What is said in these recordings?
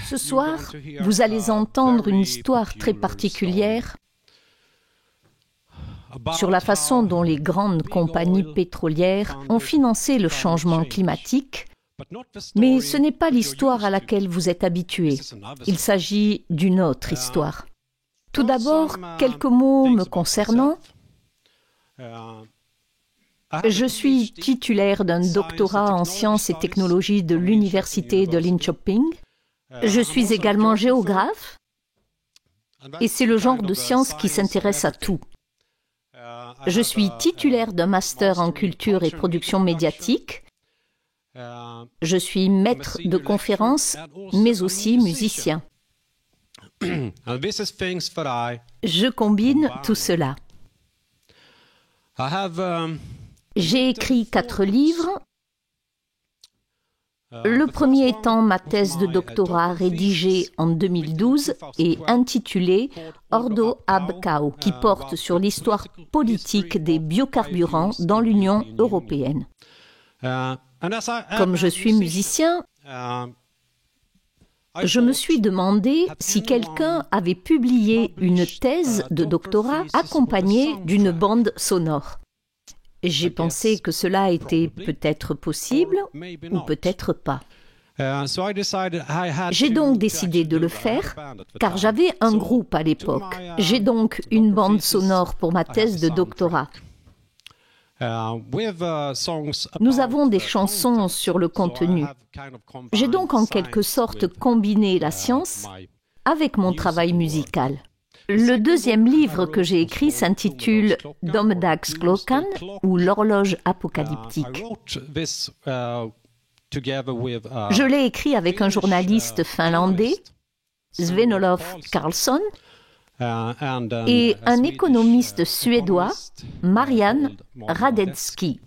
Ce soir, vous allez entendre une histoire très particulière sur la façon dont les grandes compagnies pétrolières ont financé le changement climatique, mais ce n'est pas l'histoire à laquelle vous êtes habitués. Il s'agit d'une autre histoire. Tout d'abord, quelques mots me concernant. Je suis titulaire d'un doctorat en sciences et technologies de l'université de Linköping. Je suis également géographe, et c'est le genre de science qui s'intéresse à tout. Je suis titulaire d'un master en culture et production médiatique. Je suis maître de conférences, mais aussi musicien. Je combine tout cela. J'ai écrit 4 livres. Le premier étant ma thèse de doctorat rédigée en 2012 et intitulée Ordo ab Chao, qui porte sur l'histoire politique des biocarburants dans l'Union européenne. Comme je suis musicien, je me suis demandé si quelqu'un avait publié une thèse de doctorat accompagnée d'une bande sonore. J'ai pensé que cela était peut-être possible ou peut-être pas. J'ai donc décidé de le faire, car j'avais un groupe à l'époque. J'ai donc une bande sonore pour ma thèse de doctorat. Nous avons des chansons sur le contenu. J'ai donc en quelque sorte combiné la science avec mon travail musical. Le deuxième livre que j'ai écrit s'intitule Domedagsklockan, ou l'horloge apocalyptique. Je l'ai écrit avec un journaliste finlandais, Sven-Olof Carlsson, et un économiste suédois, Marian Radetzky.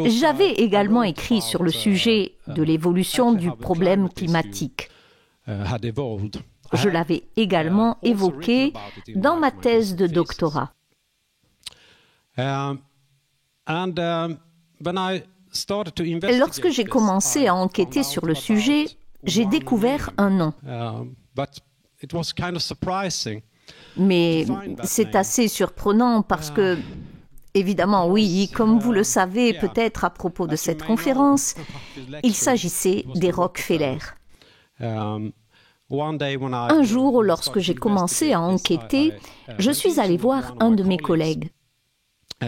J'avais également écrit sur le sujet de l'évolution du problème climatique. Je l'avais également évoqué dans ma thèse de doctorat. Lorsque j'ai commencé à enquêter sur le sujet, j'ai découvert un nom. Mais c'est assez surprenant parce que, évidemment, oui, comme vous le savez peut-être à propos de cette conférence, il s'agissait des Rockefeller. Un jour, lorsque j'ai commencé à enquêter, je suis allé voir un de mes collègues. Je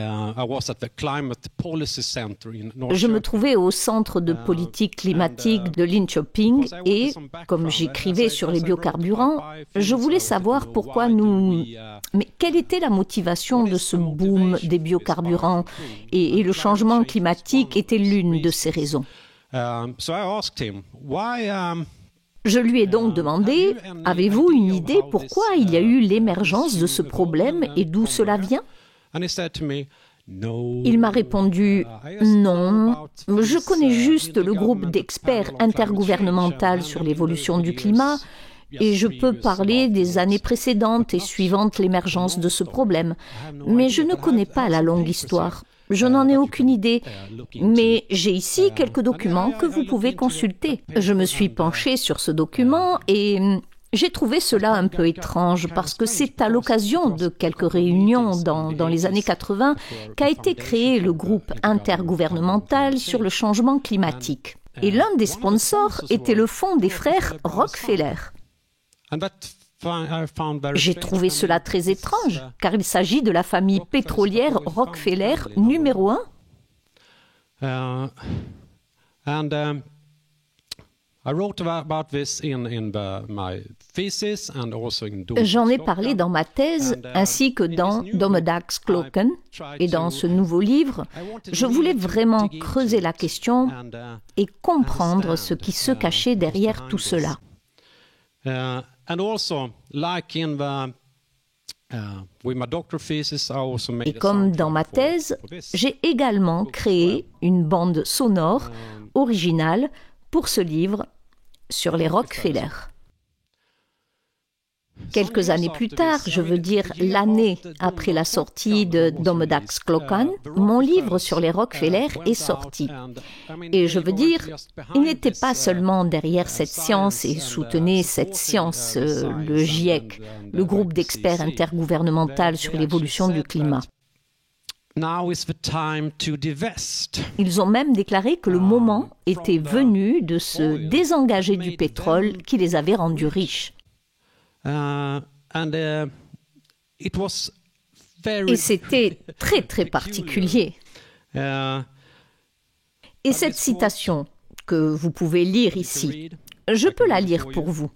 me trouvais au centre de politique climatique de Linköping et, comme j'écrivais sur les biocarburants, je voulais savoir pourquoi Mais quelle était la motivation de ce boom des biocarburants et le changement climatique était l'une de ces raisons. Je lui ai donc demandé, avez-vous une idée pourquoi il y a eu l'émergence de ce problème et d'où cela vient ? Il m'a répondu « Non, je connais juste le groupe d'experts intergouvernemental sur l'évolution du climat et je peux parler des années précédentes et suivantes l'émergence de ce problème. Mais je ne connais pas la longue histoire. Je n'en ai aucune idée, mais j'ai ici quelques documents que vous pouvez consulter. » Je me suis penchée sur ce document et j'ai trouvé cela un peu étrange parce que c'est à l'occasion de quelques réunions dans les années 80 qu'a été créé le groupe intergouvernemental sur le changement climatique. Et l'un des sponsors était le fonds des frères Rockefeller. J'ai trouvé cela très étrange, car il s'agit de la famille pétrolière Rockefeller numéro 1. J'en ai parlé dans ma thèse ainsi que dans Domedagsklockan et dans ce nouveau livre. Je voulais vraiment creuser la question et comprendre ce qui se cachait derrière tout cela. Et comme dans ma thèse, j'ai également créé une bande sonore originale pour ce livre sur les Rockefeller. Quelques années plus tard, je veux dire l'année après la sortie de Dommedagsklockan, mon livre sur les Rockefeller est sorti. Et je veux dire, il n'était pas seulement derrière cette science et soutenait cette science, le GIEC, le groupe d'experts intergouvernemental sur l'évolution du climat. Ils ont même déclaré que le moment était venu de se désengager du pétrole qui les avait rendus riches. Et c'était très très particulier. Et cette citation que vous pouvez lire ici, je peux la lire pour vous.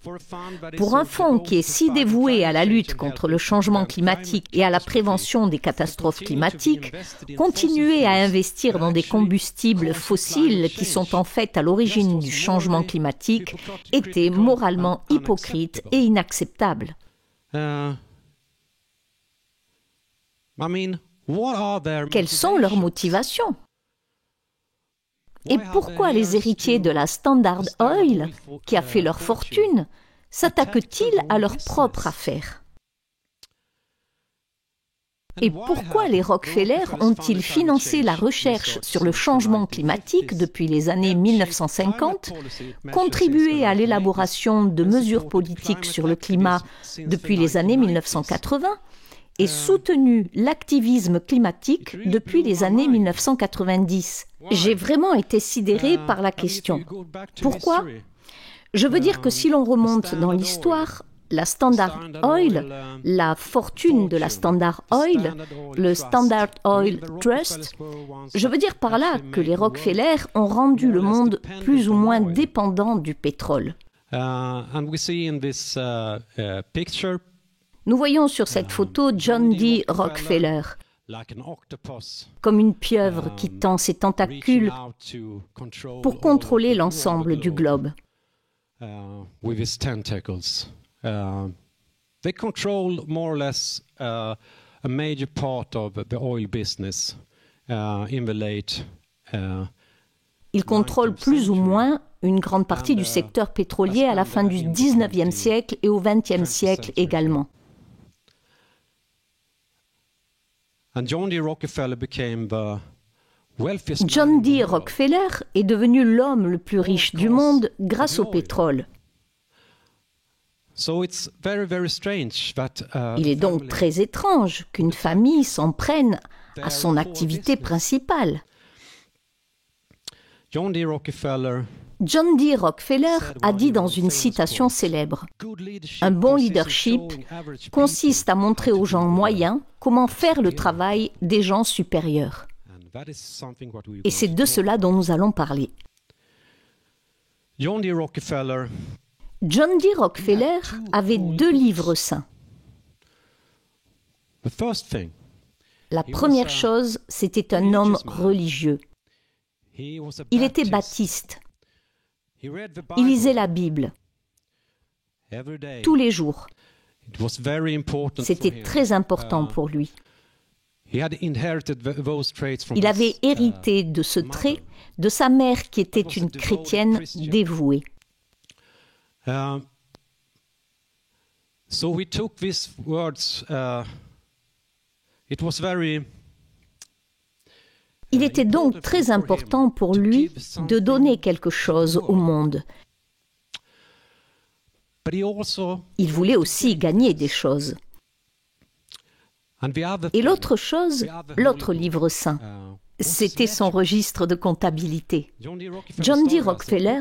Pour un fonds qui est si dévoué à la lutte contre le changement climatique et à la prévention des catastrophes climatiques, continuer à investir dans des combustibles fossiles qui sont en fait à l'origine du changement climatique était moralement hypocrite et inacceptable. Quelles sont leurs motivations ? Et pourquoi les héritiers de la Standard Oil, qui a fait leur fortune, s'attaquent-ils à leur propre affaire ? Et pourquoi les Rockefeller ont-ils financé la recherche sur le changement climatique depuis les années 1950, contribué à l'élaboration de mesures politiques sur le climat depuis les années 1980 et soutenu l'activisme climatique depuis les années 1990 ? J'ai vraiment été sidérée par la question. Pourquoi ? Je veux dire que si l'on remonte dans l'histoire, la Standard Oil, la fortune de la Standard Oil, le Standard Oil Trust, je veux dire par là que les Rockefeller ont rendu le monde plus ou moins dépendant du pétrole. Nous voyons sur cette photo John D. Rockefeller, comme une pieuvre qui tend ses tentacules pour contrôler l'ensemble du globe. They control more or less a major part of the oil business in the late. Ils contrôlent plus ou moins une grande partie du secteur pétrolier à la fin du 19e siècle et au 20e siècle également. John D. Rockefeller est devenu l'homme le plus riche du monde grâce au pétrole. Il est donc très étrange qu'une famille s'en prenne à son activité principale. John D. Rockefeller a dit dans une citation célèbre « Un bon leadership consiste à montrer aux gens moyens comment faire le travail des gens supérieurs. » Et c'est de cela dont nous allons parler. John D. Rockefeller avait 2 livres saints. La première chose, c'était un homme religieux. Il était baptiste. Il lisait la Bible tous les jours. C'était très important pour lui. Il avait hérité de ce trait de sa mère qui était une chrétienne dévouée. Il était donc très important pour lui de donner quelque chose au monde. Il voulait aussi gagner des choses. Et l'autre chose, l'autre livre saint, c'était son registre de comptabilité. John D. Rockefeller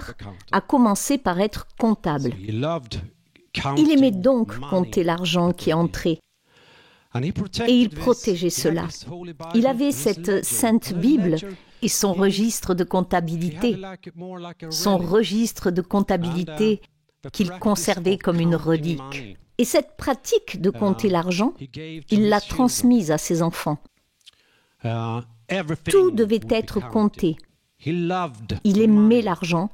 a commencé par être comptable. Il aimait donc compter l'argent qui entrait. Et il protégeait cela. Il avait cette sainte Bible et son registre de comptabilité. Son registre de comptabilité qu'il conservait comme une relique. Et cette pratique de compter l'argent, il l'a transmise à ses enfants. Tout devait être compté. Il aimait l'argent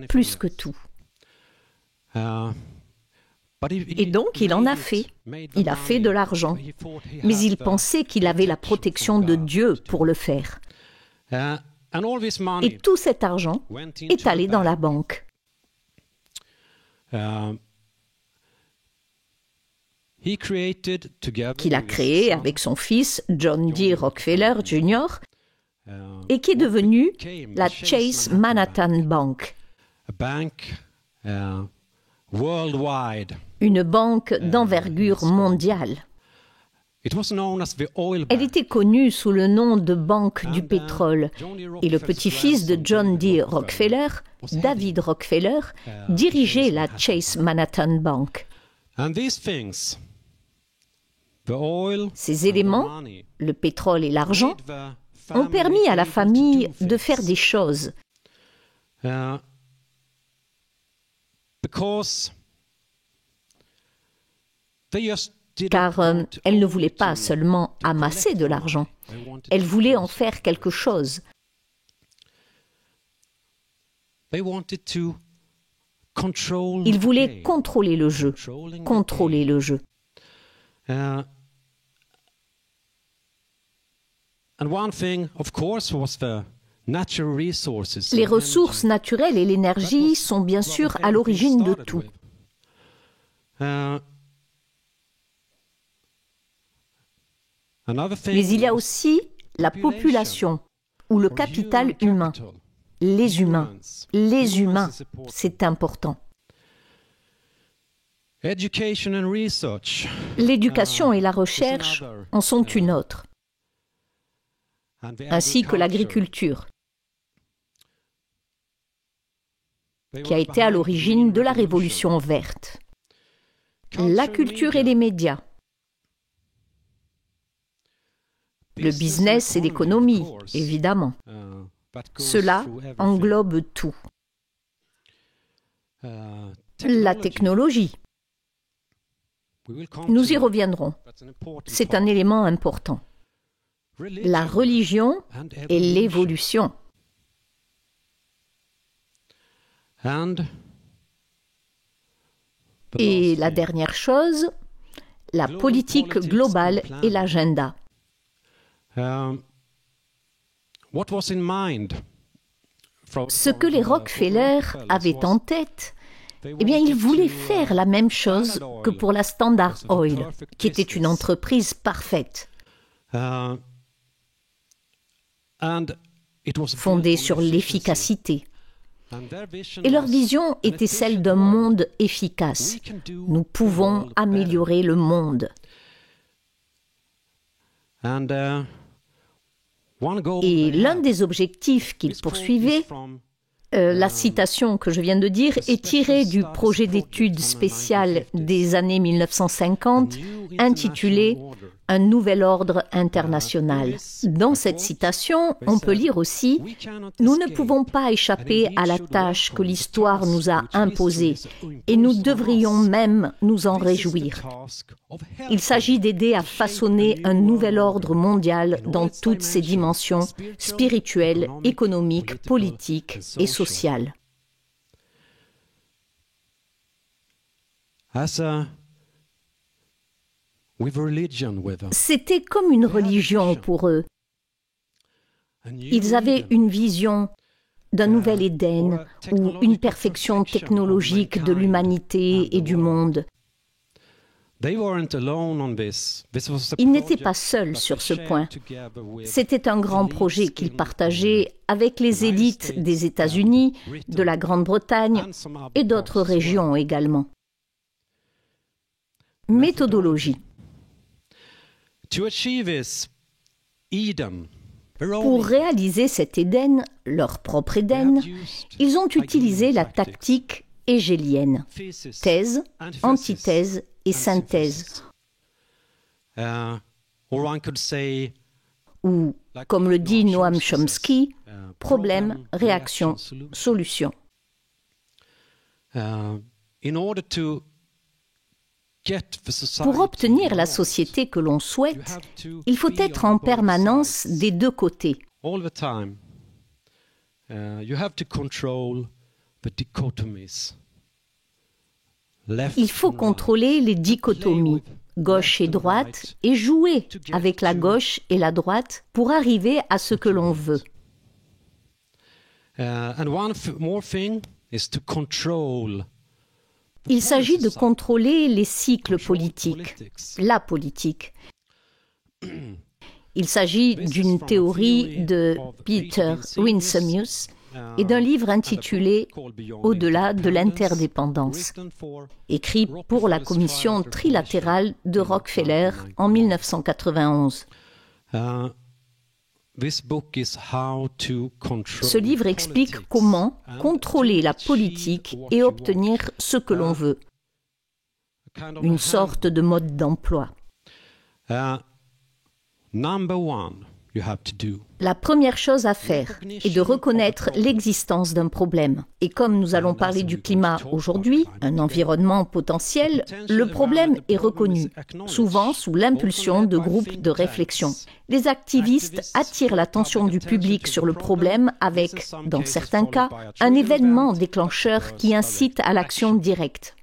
plus que tout. Et donc, il en a fait. Il a fait de l'argent. Mais il pensait qu'il avait la protection de Dieu pour le faire. Et tout cet argent est allé dans la banque. qu'il a créé avec son fils John D. Rockefeller Jr. et qui est devenue la Chase Manhattan Bank. Une banque d'envergure mondiale. Elle était connue sous le nom de Banque du pétrole et le petit-fils de John D. Rockefeller, David Rockefeller, dirigeait la Chase Manhattan Bank. Ces éléments, le pétrole et l'argent, ont permis à la famille de faire des choses. Car elle ne voulait pas seulement amasser de l'argent, elle voulait en faire quelque chose. Ils voulaient contrôler le jeu, contrôler le jeu. Les ressources naturelles et l'énergie sont bien sûr à l'origine de tout. Mais il y a aussi la population ou le capital humain. Les humains, c'est important. L'éducation et la recherche en sont une autre, ainsi que l'agriculture, qui a été à l'origine de la Révolution verte. La culture et les médias, le business et l'économie, évidemment. Cela englobe tout. La technologie. Nous y reviendrons. C'est un élément important. La religion et l'évolution. Et la dernière chose, la politique globale et l'agenda. Ce que les Rockefeller avaient en tête, eh bien, ils voulaient faire la même chose que pour la Standard Oil, qui était une entreprise parfaite, fondée sur l'efficacité. Et leur vision était celle d'un monde efficace. Nous pouvons améliorer le monde. Et l'un des objectifs qu'ils poursuivaient, la citation que je viens de dire, est tirée du projet d'études spéciales des années 1950 intitulé « Un nouvel ordre international ». Dans cette citation, on peut lire aussi « Nous ne pouvons pas échapper à la tâche que l'histoire nous a imposée et nous devrions même nous en réjouir. Il s'agit d'aider à façonner un nouvel ordre mondial dans toutes ses dimensions spirituelles, économiques, politiques et sociales. » C'était comme une religion pour eux. Ils avaient une vision d'un nouvel Éden ou une perfection technologique de l'humanité et du monde. Ils n'étaient pas seuls sur ce point. C'était un grand projet qu'ils partageaient avec les élites des États-Unis, de la Grande-Bretagne et d'autres régions également. Méthodologie. Pour réaliser cet Éden, leur propre Éden, ils ont utilisé la tactique hégélienne, thèse, antithèse et synthèse. Ou, comme le dit Noam Chomsky, problème, réaction, solution. Pour obtenir la société que l'on souhaite, il faut être en permanence des deux côtés. Il faut contrôler les dichotomies, gauche et droite, et jouer avec la gauche et la droite pour arriver à ce que l'on veut. Il s'agit de contrôler les cycles politiques, la politique. Il s'agit d'une théorie de Peter Winsemius et d'un livre intitulé « Au-delà de l'interdépendance », écrit pour la commission trilatérale de Rockefeller en 1991. Ce livre explique comment contrôler la politique et obtenir ce que l'on veut. Une sorte de mode d'emploi. La première chose à faire est de reconnaître l'existence d'un problème. Et comme nous allons parler du climat aujourd'hui, un environnement potentiel, le problème est reconnu, souvent sous l'impulsion de groupes de réflexion. Les activistes attirent l'attention du public sur le problème avec, dans certains cas, un événement déclencheur qui incite à l'action directe.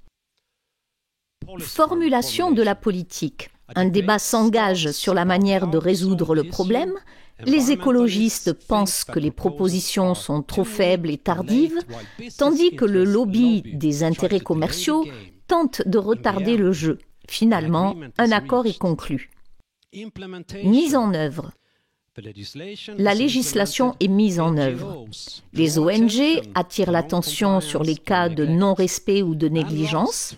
Formulation de la politique. Un débat s'engage sur la manière de résoudre le problème. Les écologistes pensent que les propositions sont trop faibles et tardives, tandis que le lobby des intérêts commerciaux tente de retarder le jeu. Finalement, un accord est conclu. Mise en œuvre. La législation est mise en œuvre. Les ONG attirent l'attention sur les cas de non-respect ou de négligence.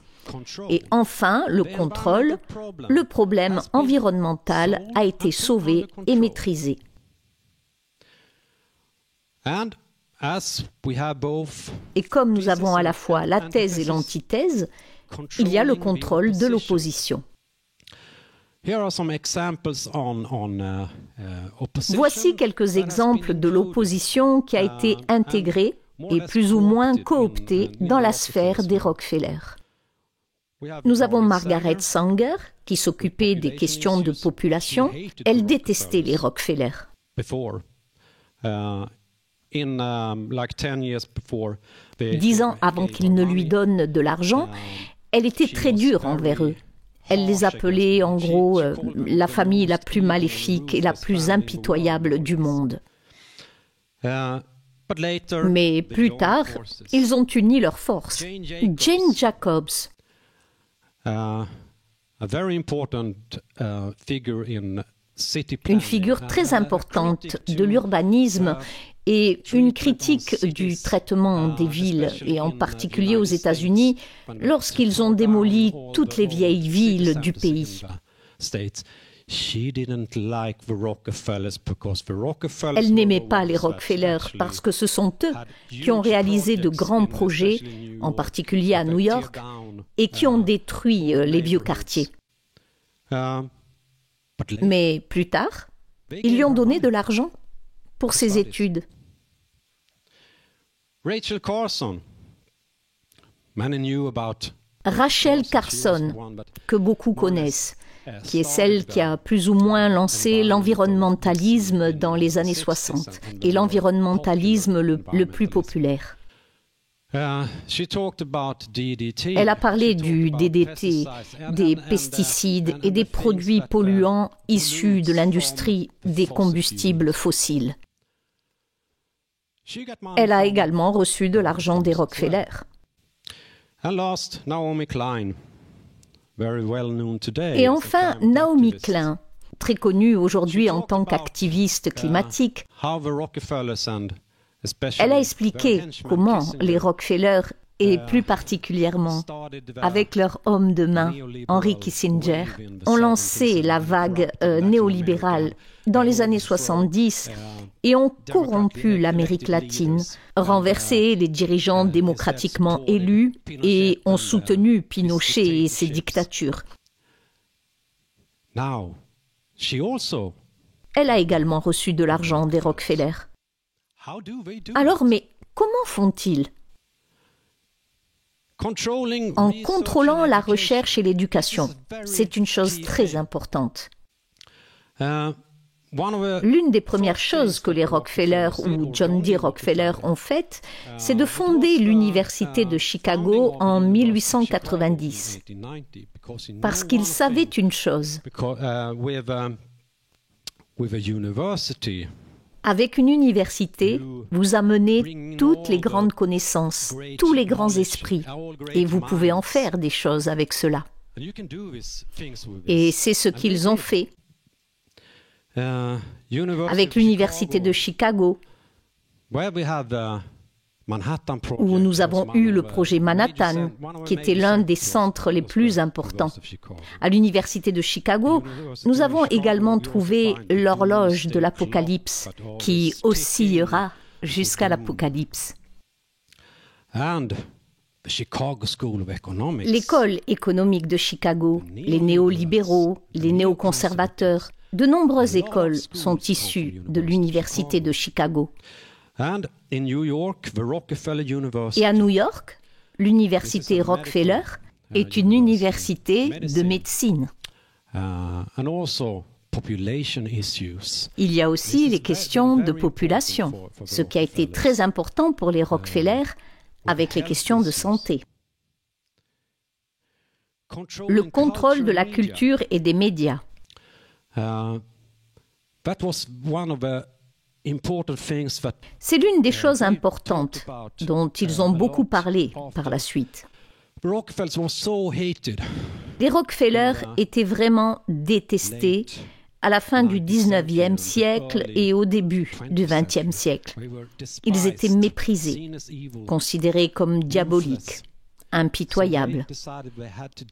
Et enfin, le contrôle, le problème environnemental a été sauvé et maîtrisé. Et comme nous avons à la fois la thèse et l'antithèse, il y a le contrôle de l'opposition. Voici quelques exemples de l'opposition qui a été intégrée et plus ou moins cooptée dans la sphère des Rockefeller. Nous avons Margaret Sanger, qui s'occupait des questions de population. Elle détestait les Rockefeller. 10 ans avant qu'ils ne lui donnent de l'argent, elle était très dure envers eux. Elle les appelait en gros la famille la plus maléfique et la plus impitoyable du monde. Mais plus tard, ils ont uni leurs forces. Jane Jacobs, une figure très importante de l'urbanisme et une critique du traitement des villes, et en particulier aux États-Unis, lorsqu'ils ont démoli toutes les vieilles villes du pays. Elle n'aimait pas les Rockefeller parce que ce sont eux qui ont réalisé de grands projets, en particulier à New York, et qui ont détruit les vieux quartiers. Mais plus tard, ils lui ont donné de l'argent pour ses études. Rachel Carson, que beaucoup connaissent, qui est celle qui a plus ou moins lancé l'environnementalisme dans les années 60, et l'environnementalisme le plus populaire. Elle a parlé du DDT, des pesticides et des produits polluants issus de l'industrie des combustibles fossiles. Elle a également reçu de l'argent des Rockefeller. Et enfin, Naomi Klein, très connue aujourd'hui en tant qu'activiste climatique. Elle a expliqué comment les Rockefeller, et plus particulièrement avec leur homme de main, Henry Kissinger, ont lancé la vague néolibérale dans les années 70 et ont corrompu l'Amérique latine, renversé les dirigeants démocratiquement élus et ont soutenu Pinochet et ses dictatures. Elle a également reçu de l'argent des Rockefeller. Alors, mais comment font-ils ? En contrôlant la recherche et l'éducation. C'est une chose très importante. L'une des premières choses que les Rockefeller ou John D. Rockefeller ont faites, c'est de fonder l'Université de Chicago en 1890. Parce qu'ils savaient une chose. Avec une université, vous amenez toutes les grandes connaissances, tous les grands esprits, et vous pouvez en faire des choses avec cela. Et c'est ce qu'ils ont fait avec l'université de Chicago, où nous avons eu le projet Manhattan, qui était l'un des centres les plus importants. À l'université de Chicago, nous avons également trouvé l'horloge de l'Apocalypse, qui oscillera jusqu'à l'Apocalypse. L'école économique de Chicago, les néolibéraux, les néoconservateurs, de nombreuses écoles sont issues de l'université de Chicago. Et à New York, l'université Rockefeller est une université de médecine. Il y a aussi les questions de population, ce qui a été très important pour les Rockefeller avec les questions de santé. Le contrôle de la culture et des médias. C'est l'une des choses importantes dont ils ont beaucoup parlé par la suite. Les Rockefeller étaient vraiment détestés à la fin du XIXe siècle et au début du XXe siècle. Ils étaient méprisés, considérés comme diaboliques, impitoyables.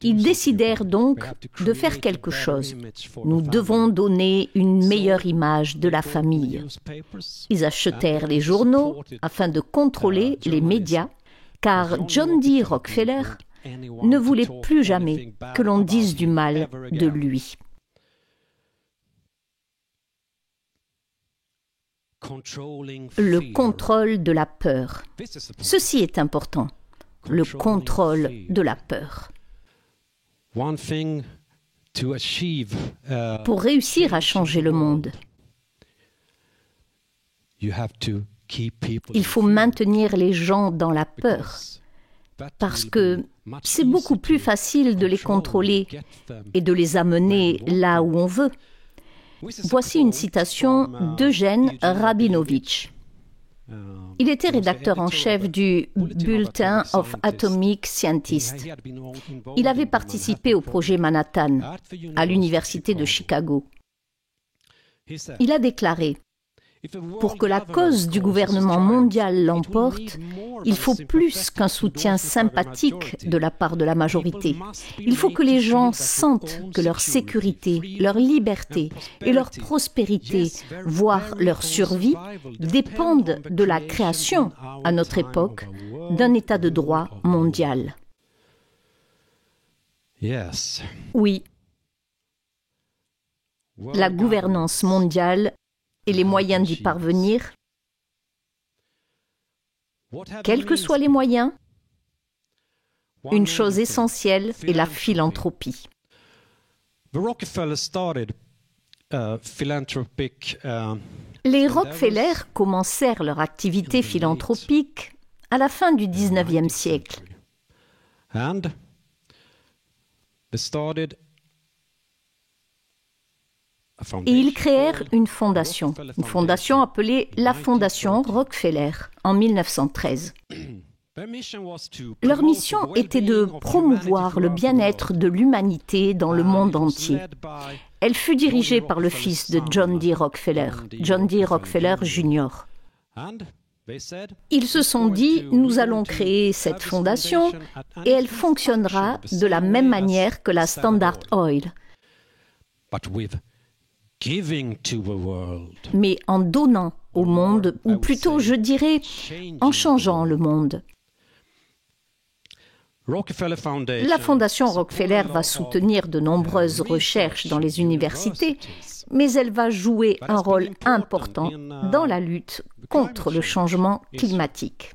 Ils décidèrent donc de faire quelque chose. Nous devons donner une meilleure image de la famille. Ils achetèrent les journaux afin de contrôler les médias, car John D. Rockefeller ne voulait plus jamais que l'on dise du mal de lui. Le contrôle de la peur. Ceci est important. Le contrôle de la peur. Pour réussir à changer le monde, il faut maintenir les gens dans la peur, parce que c'est beaucoup plus facile de les contrôler et de les amener là où on veut. Voici une citation d'Eugène Rabinovitch. Il était rédacteur en chef du Bulletin of Atomic Scientists. Il avait participé au projet Manhattan à l'université de Chicago. Il a déclaré: pour que la cause du gouvernement mondial l'emporte, il faut plus qu'un soutien sympathique de la part de la majorité. Il faut que les gens sentent que leur sécurité, leur liberté et leur prospérité, voire leur survie, dépendent de la création, à notre époque, d'un état de droit mondial. Oui, la gouvernance mondiale et les moyens d'y parvenir, quels que soient les moyens, une chose essentielle est la philanthropie. Les Rockefeller commencèrent leur activité philanthropique à la fin du XIXe siècle. Et ils créèrent une fondation appelée la Fondation Rockefeller en 1913. Leur mission était de promouvoir le bien-être de l'humanité dans le monde entier. Elle fut dirigée par le fils de John D. Rockefeller, John D. Rockefeller Jr. Ils se sont dit, nous allons créer cette fondation et elle fonctionnera de la même manière que la Standard Oil. Mais en donnant au monde, ou plutôt, je dirais, en changeant le monde. La Fondation Rockefeller va soutenir de nombreuses recherches dans les universités, mais elle va jouer un rôle important dans la lutte contre le changement climatique.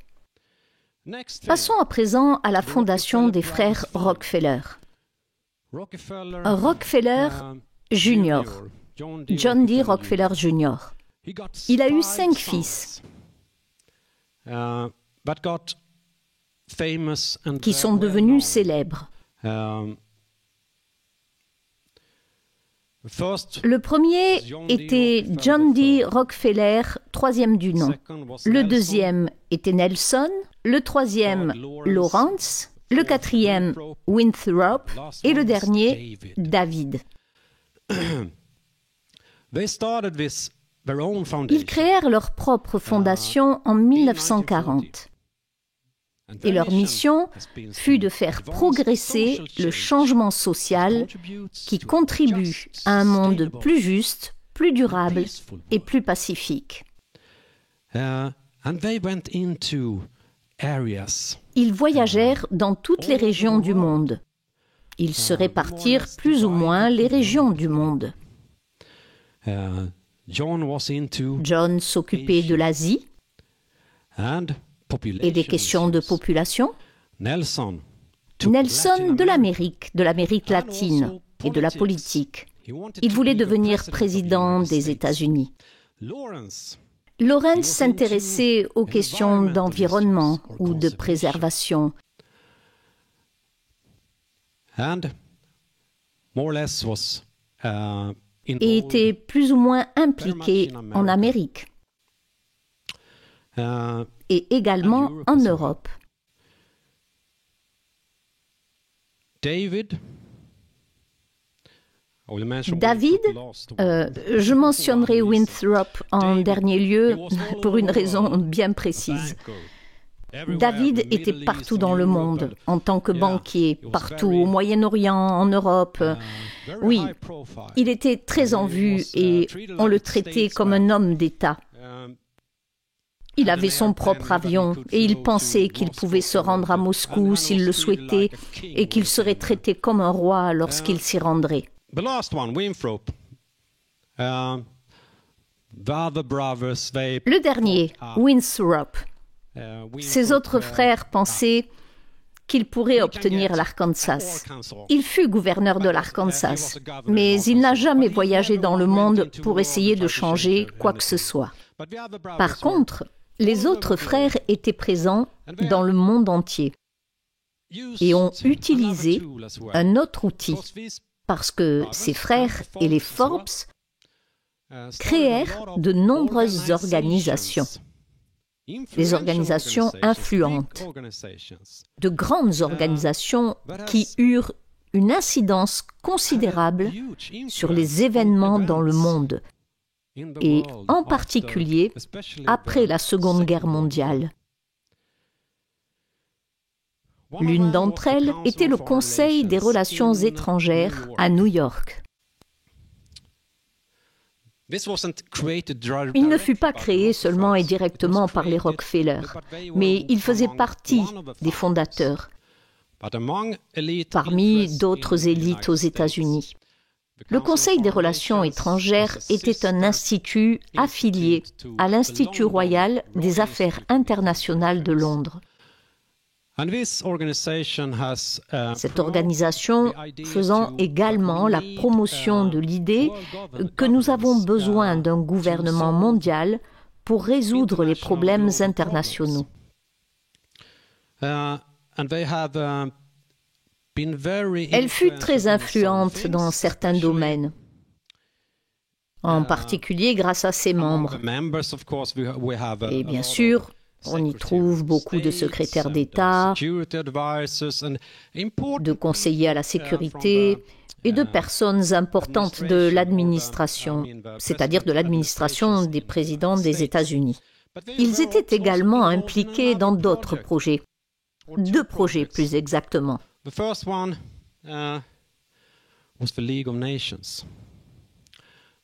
Passons à présent à la fondation des frères Rockefeller. Rockefeller Jr., John D. Rockefeller Jr. Il a eu 5 fils qui sont devenus célèbres. Le premier était John D. Rockefeller, troisième du nom. Le deuxième était Nelson. Le troisième, Lawrence. Le quatrième, Winthrop. Et le dernier, David. Ils créèrent leur propre fondation en 1940. Et leur mission fut de faire progresser le changement social qui contribue à un monde plus juste, plus durable et plus pacifique. Ils voyagèrent dans toutes les régions du monde. Ils se répartirent plus ou moins les régions du monde. John s'occupait de l'Asie et des questions de population. Nelson de l'Amérique latine et de la politique. Il voulait devenir président des États-Unis. Lawrence s'intéressait aux questions d'environnement ou de préservation. Et était plus ou moins impliqué en Amérique. Et également en Europe. David, je mentionnerai Winthrop en dernier lieu pour une raison bien précise. David était partout dans le monde, en tant que banquier, partout au Moyen-Orient, en Europe. Oui, il était très en vue et on le traitait comme un homme d'État. Il avait son propre avion et il pensait qu'il pouvait se rendre à Moscou s'il le souhaitait et qu'il serait traité comme un roi lorsqu'il s'y rendrait. Le dernier, Winthrop. Ses autres frères pensaient qu'il pourrait obtenir l'Arkansas. Il fut gouverneur de l'Arkansas, mais il n'a jamais voyagé dans le monde pour essayer de changer quoi que ce soit. Par contre, les autres frères étaient présents dans le monde entier et ont utilisé un autre outil parce que ces frères et les Forbes créèrent de nombreuses organisations. Des organisations influentes, de grandes organisations qui eurent une incidence considérable sur les événements dans le monde, et en particulier après la Seconde Guerre mondiale. L'une d'entre elles était le Conseil des Relations étrangères à New York. Il ne fut pas créé seulement et directement par les Rockefeller, mais il faisait partie des fondateurs, parmi d'autres élites aux États-Unis. Le Conseil des Relations étrangères était un institut affilié à l'Institut royal des affaires internationales de Londres. Cette organisation faisant également la promotion de l'idée que nous avons besoin d'un gouvernement mondial pour résoudre les problèmes internationaux. Elle fut très influente dans certains domaines, en particulier grâce à ses membres. Et bien sûr, on y trouve beaucoup de secrétaires d'État, de conseillers à la sécurité et de personnes importantes de l'administration, c'est-à-dire de l'administration des présidents des États-Unis. Ils étaient également impliqués dans d'autres projets, 2 projets plus exactement.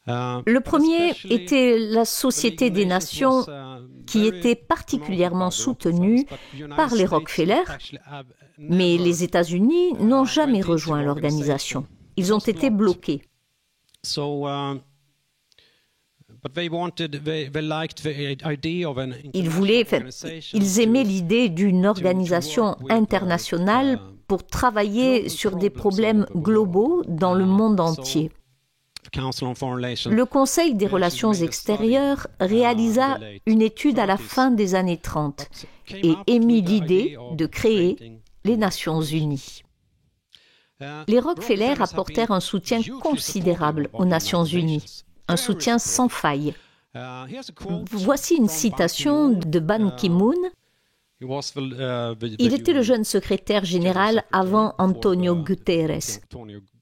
Le premier était la Société des Nations, qui était particulièrement soutenue par les Rockefeller, mais les États-Unis n'ont jamais rejoint l'organisation. Ils ont été bloqués. Ils aimaient l'idée d'une organisation internationale pour travailler sur des problèmes globaux dans le monde entier. Le Conseil des Relations extérieures réalisa une étude à la fin des années 30 et émit l'idée de créer les Nations Unies. Les Rockefeller apportèrent un soutien considérable aux Nations Unies, un soutien sans faille. Voici une citation de Ban Ki-moon. Il était le jeune secrétaire général avant Antonio Guterres.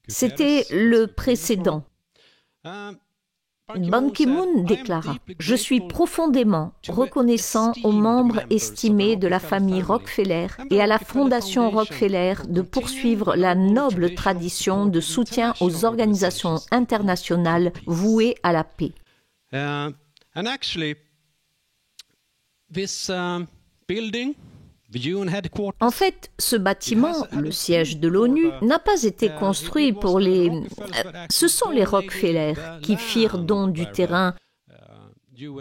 C'était le précédent. Ban Ki-moon déclara « Je suis profondément reconnaissant aux membres estimés de la famille Rockefeller et à la Fondation Rockefeller de poursuivre la noble tradition de soutien aux organisations internationales vouées à la paix. » En fait, ce bâtiment, le siège de l'ONU, n'a pas été construit pour les... Ce sont les Rockefeller qui firent don du terrain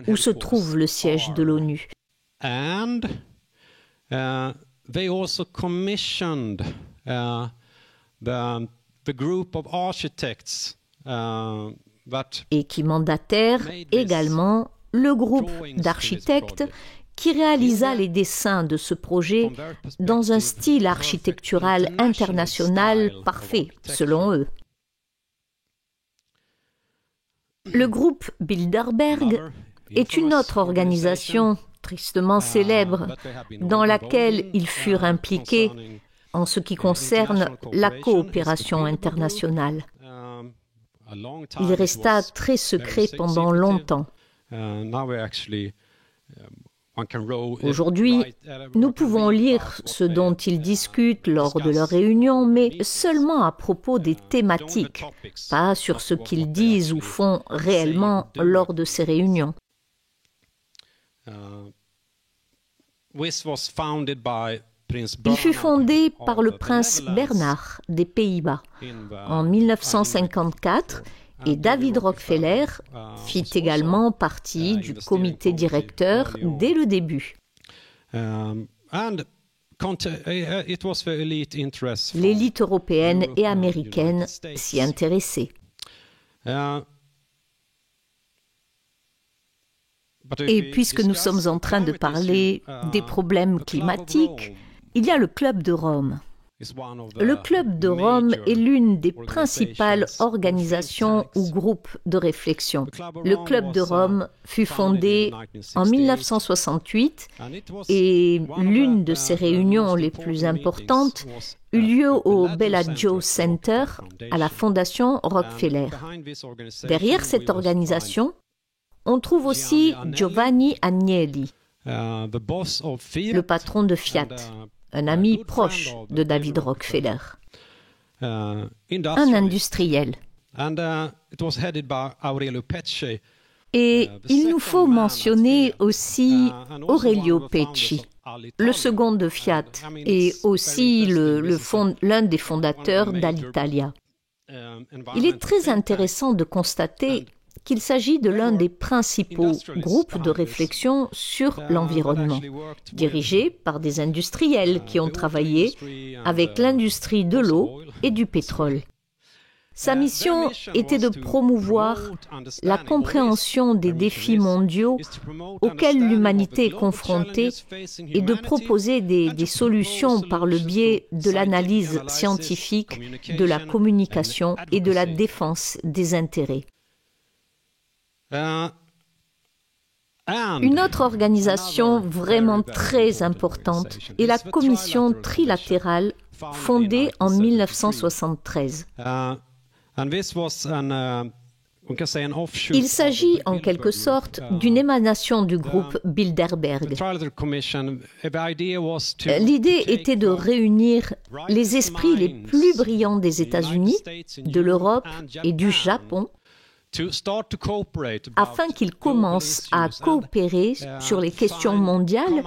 où se trouve le siège de l'ONU. They also commissioned the group of architects et qui mandatèrent également le groupe d'architectes qui réalisa les dessins de ce projet dans un style architectural international parfait, selon eux. Le groupe Bilderberg est une autre organisation tristement célèbre dans laquelle ils furent impliqués en ce qui concerne la coopération internationale. Il resta très secret pendant longtemps. Aujourd'hui, nous pouvons lire ce dont ils discutent lors de leurs réunions, mais seulement à propos des thématiques, pas sur ce qu'ils disent ou font réellement lors de ces réunions. Il fut fondé par le prince Bernhard des Pays-Bas en 1954 et David Rockefeller fit également partie du comité directeur dès le début. L'élite européenne et américaine s'y intéressait. Et puisque nous sommes en train de parler des problèmes climatiques, il y a le Club de Rome. Le Club de Rome est l'une des principales organisations ou groupes de réflexion. Le Club de Rome fut fondé en 1968 et l'une de ses réunions les plus importantes eut lieu au Bellagio Center à la Fondation Rockefeller. Derrière cette organisation, on trouve aussi Giovanni Agnelli, le patron de Fiat, un ami proche de David Rockefeller, un industriel. Et il nous faut mentionner aussi Aurelio Pecci, le second de Fiat et aussi l'un des fondateurs d'Alitalia. Il est très intéressant de constater qu'il s'agit de l'un des principaux groupes de réflexion sur l'environnement, dirigés par des industriels qui ont travaillé avec l'industrie de l'eau et du pétrole. Sa mission était de promouvoir la compréhension des défis mondiaux auxquels l'humanité est confrontée et de proposer des solutions par le biais de l'analyse scientifique, de la communication et de la défense des intérêts. Une autre organisation vraiment très importante est la Commission trilatérale fondée en 1973. Il s'agit en quelque sorte d'une émanation du groupe Bilderberg. L'idée était de réunir les esprits les plus brillants des États-Unis, de l'Europe et du Japon afin qu'ils commencent à coopérer sur les questions mondiales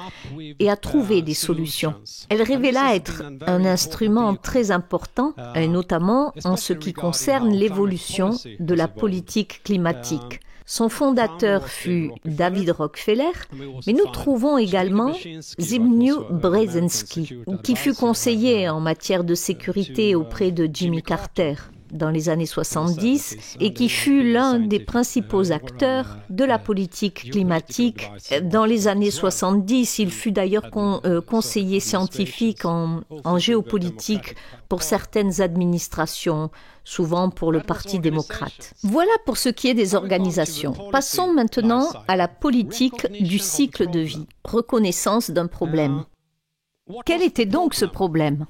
et à trouver des solutions. Elle révéla être un instrument très important, et notamment en ce qui concerne l'évolution de la politique climatique. Son fondateur fut David Rockefeller, mais nous trouvons également Zbigniew Brzezinski, qui fut conseiller en matière de sécurité auprès de Jimmy Carter. dans les années 70 et qui fut l'un des principaux acteurs de la politique climatique. Dans les années 70, il fut d'ailleurs conseiller scientifique en géopolitique pour certaines administrations, souvent pour le Parti démocrate. Voilà pour ce qui est des organisations. Passons maintenant à la politique du cycle de vie. Reconnaissance d'un problème. Quel était donc ce problème ?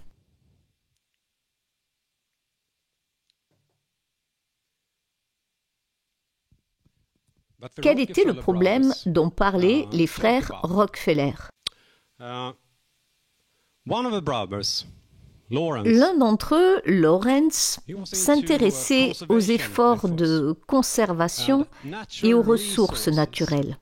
Quel était le problème dont parlaient les frères Rockefeller ? L'un d'entre eux, Lawrence, s'intéressait aux efforts de conservation et aux ressources naturelles.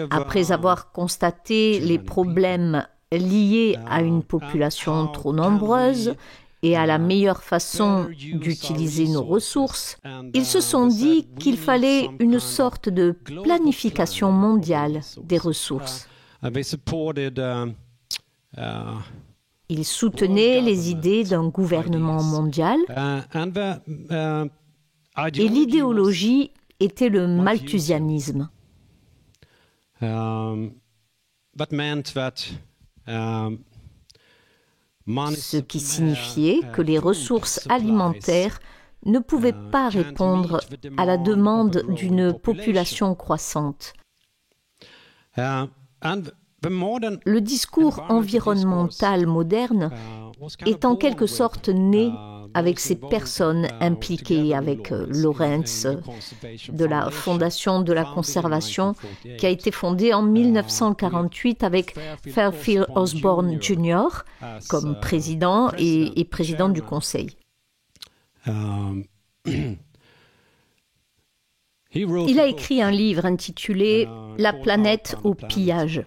Après avoir constaté les problèmes liés à une population trop nombreuse et à la meilleure façon d'utiliser nos ressources, ils se sont dit qu'il fallait une sorte de planification mondiale des ressources. Ils soutenaient les idées d'un gouvernement mondial et l'idéologie était le malthusianisme. Ce qui signifiait que les ressources alimentaires ne pouvaient pas répondre à la demande d'une population croissante. Le discours environnemental moderne est en quelque sorte né avec ces personnes impliquées, avec Lawrence de la Fondation de la Conservation qui a été fondée en 1948 avec Fairfield Osborn Jr. comme président et président du conseil. Il a écrit un livre intitulé « La planète au pillage ».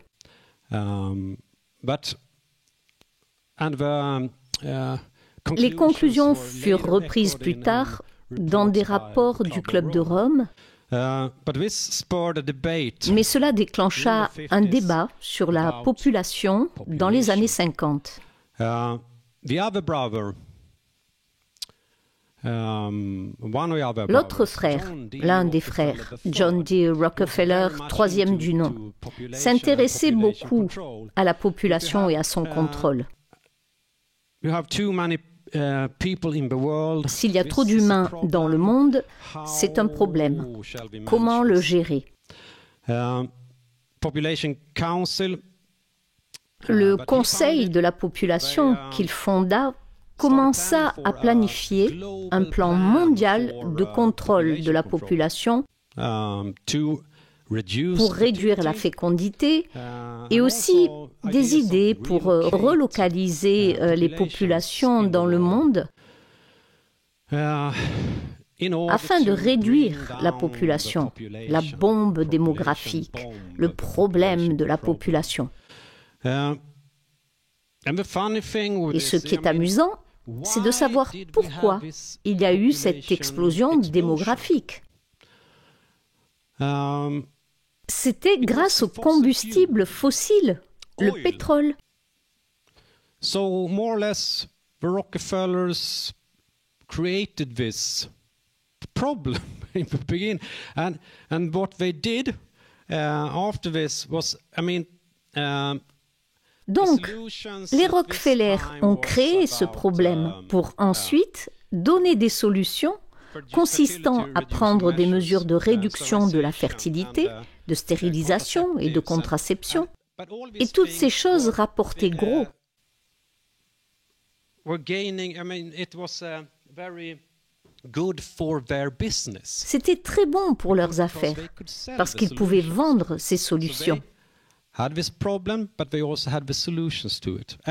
Les conclusions furent reprises plus tard dans des rapports du Club de Rome, mais cela déclencha un débat sur la population dans les années 50. L'autre frère, l'un des frères, John D. Rockefeller, troisième du nom, s'intéressait beaucoup à la population et à son contrôle. S'il y a trop d'humains dans le monde, c'est un problème. Comment le gérer ? Le Conseil de la population qu'il fonda commença à planifier un plan mondial de contrôle de la population pour réduire la fécondité et aussi des idées pour relocaliser les populations dans le monde afin de réduire la population, la bombe démographique, le problème de la population. Et ce qui est amusant, c'est de savoir pourquoi il y a eu cette explosion démographique. C'était grâce au combustible fossile, le pétrole. So more or less, the Rockefellers created this problem in the beginning, and what they did after this was, Donc, les Rockefeller ont créé ce problème pour ensuite donner des solutions consistant à prendre des mesures de réduction de la fertilité, de stérilisation et de contraception. Et toutes ces choses rapportaient gros. C'était très bon pour leurs affaires parce qu'ils pouvaient vendre ces solutions.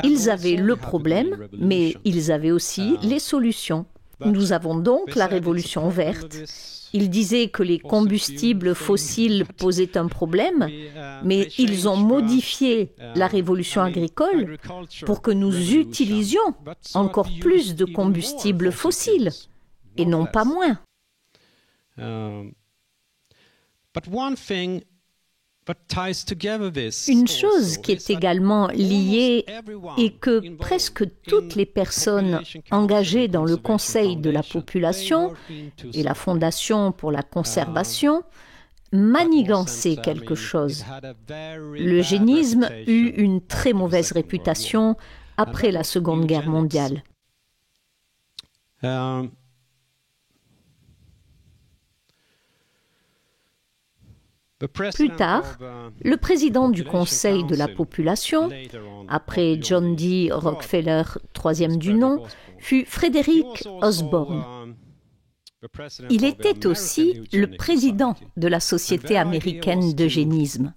Ils avaient le problème, mais ils avaient aussi les solutions. Nous avons donc la révolution verte. Ils disaient que les combustibles fossiles posaient un problème, mais ils ont modifié la révolution agricole pour que nous utilisions encore plus de combustibles fossiles, et non pas moins. Une chose qui est également liée est que presque toutes les personnes engagées dans le Conseil de la population et la Fondation pour la conservation manigançaient quelque chose. L'eugénisme eut une très mauvaise réputation après la Seconde Guerre mondiale. Plus tard, le président du Conseil de la population, après John D. Rockefeller, troisième du nom, fut Frederick Osborne. Il était aussi le président de la Société américaine d'eugénisme.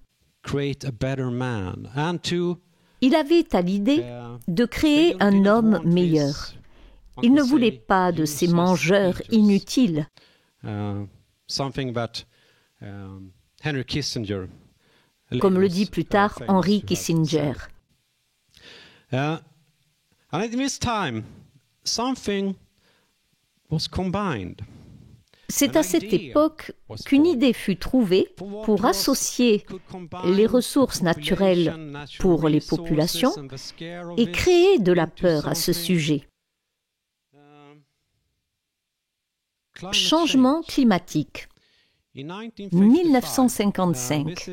Il avait à l'idée de créer un homme meilleur. Il ne voulait pas de ces mangeurs inutiles. Comme le dit plus tard Henry Kissinger. C'est à cette époque qu'une idée fut trouvée pour associer les ressources naturelles pour les populations et créer de la peur à ce sujet. Changement climatique. 1955.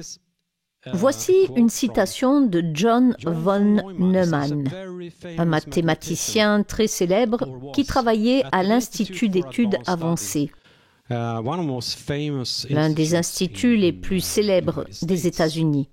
Voici une citation de John von Neumann, un mathématicien très célèbre qui travaillait à l'Institut d'études avancées, l'un des instituts les plus célèbres des États-Unis.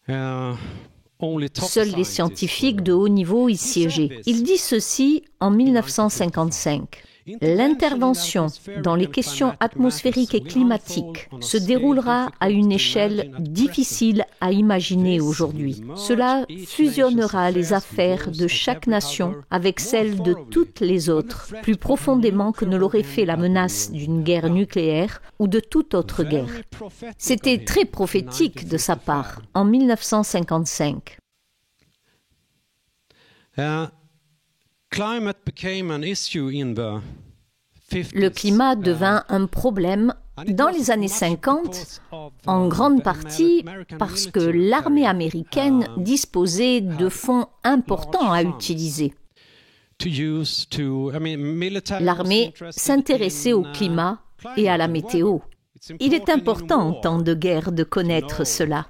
Seuls les scientifiques de haut niveau y siégeaient. Il dit ceci en 1955. L'intervention dans les questions atmosphériques et climatiques se déroulera à une échelle difficile à imaginer aujourd'hui. Cela fusionnera les affaires de chaque nation avec celles de toutes les autres, plus profondément que ne l'aurait fait la menace d'une guerre nucléaire ou de toute autre guerre. C'était très prophétique de sa part en 1955. Le climat devint un problème dans les années 50, en grande partie parce que l'armée américaine disposait de fonds importants à utiliser. L'armée s'intéressait au climat et à la météo. Il est important en temps de guerre de connaître cela.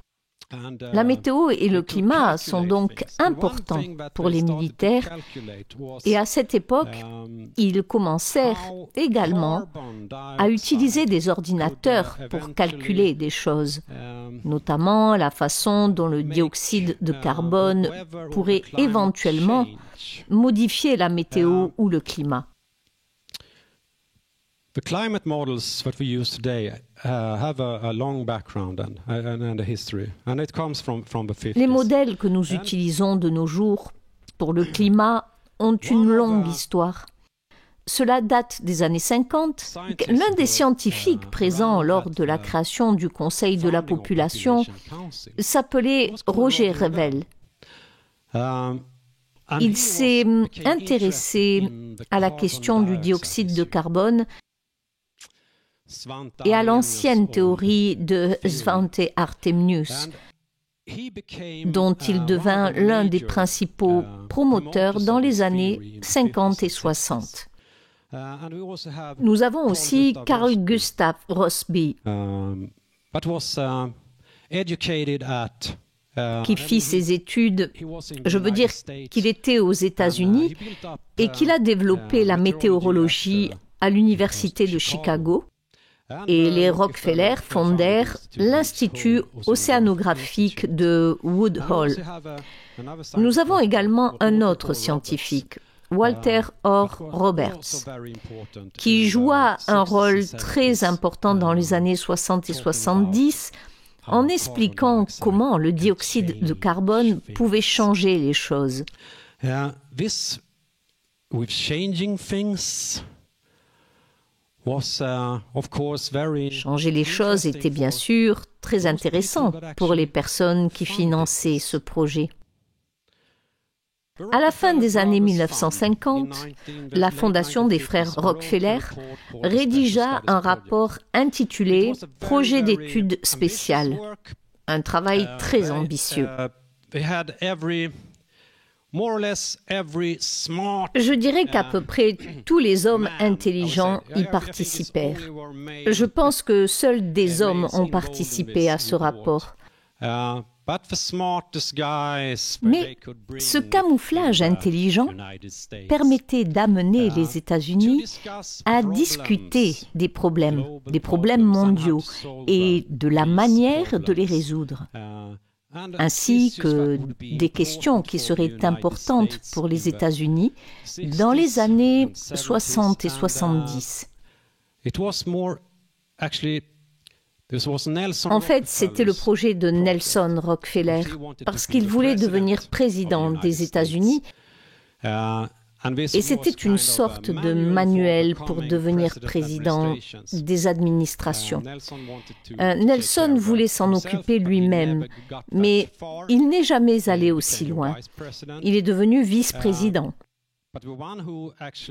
La météo et le climat sont donc importants pour les militaires et à cette époque, ils commencèrent également à utiliser des ordinateurs pour calculer des choses, notamment la façon dont le dioxyde de carbone pourrait éventuellement modifier la météo ou le climat. The climate models that we use today have a long background and a history, and it comes from the 50s. Les modèles que nous utilisons de nos jours pour le climat ont une longue histoire. Cela date des années 50. L'un des scientifiques présents lors de la création du Conseil de la population s'appelait Roger Revelle. Il s'est intéressé à la question du dioxyde de carbone et à l'ancienne théorie de Svante Arrhenius, dont il devint l'un des principaux promoteurs dans les années 50 et 60. Nous avons aussi Carl Gustav Rossby, qui fit ses études, je veux dire qu'il était aux États-Unis et qu'il a développé la météorologie à l'Université de Chicago. Et les Rockefeller fondèrent l'Institut océanographique de Woodhull. Nous avons également un autre scientifique, Walter Orr Roberts, qui joua un rôle très important dans les années 60 et 70 en expliquant comment le dioxyde de carbone pouvait changer les choses. Changer les choses était bien sûr très intéressant pour les personnes qui finançaient ce projet. À la fin des années 1950, la fondation des frères Rockefeller rédigea un rapport intitulé « Projet d'études spéciales », un travail très ambitieux. Je dirais qu'à peu près tous les hommes intelligents y participèrent. Je pense que seuls des hommes ont participé à ce rapport. Mais ce camouflage intelligent permettait d'amener les États-Unis à discuter des problèmes mondiaux et de la manière de les résoudre, ainsi que des questions qui seraient importantes pour les États-Unis dans les années 60 et 70. En fait, c'était le projet de Nelson Rockefeller, parce qu'il voulait devenir président des États-Unis, et c'était une sorte de manuel pour devenir président des administrations. Nelson voulait s'en occuper lui-même, mais il n'est jamais allé aussi loin. Il est devenu vice-président.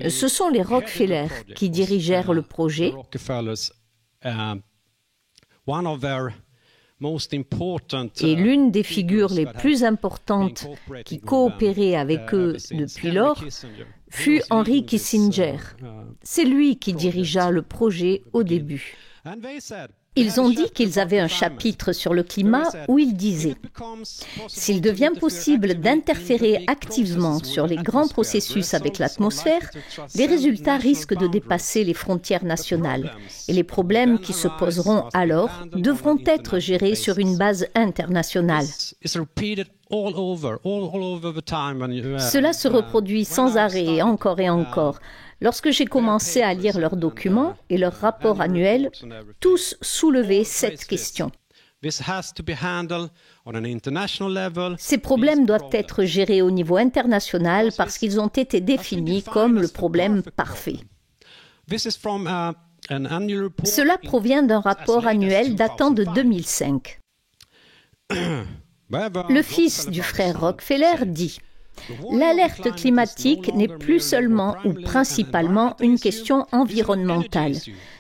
Ce sont les Rockefeller qui dirigèrent le projet. Et l'une des figures les plus importantes qui coopérait avec eux depuis lors fut Henry Kissinger. C'est lui qui dirigea le projet au début. Ils ont dit qu'ils avaient un chapitre sur le climat où ils disaient « S'il devient possible d'interférer activement sur les grands processus avec l'atmosphère, les résultats risquent de dépasser les frontières nationales et les problèmes qui se poseront alors devront être gérés sur une base internationale. » Cela se reproduit sans arrêt et encore. Lorsque j'ai commencé à lire leurs documents et leurs rapports annuels, tous soulevaient cette question. Ces problèmes doivent être gérés au niveau international parce qu'ils ont été définis comme le problème parfait. Cela provient d'un rapport annuel datant de 2005. Le fils du frère Rockefeller dit « L'alerte climatique n'est plus seulement ou principalement une question environnementale.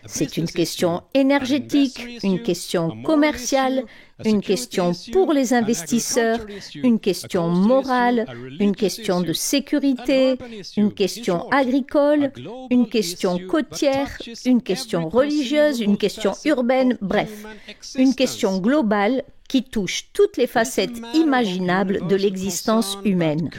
C'est une question énergétique, une question commerciale, une question pour les investisseurs, une question morale, une question de sécurité, une question agricole, une question côtière, une question religieuse, une question urbaine, bref, une question globale qui touche toutes les facettes imaginables de l'existence humaine.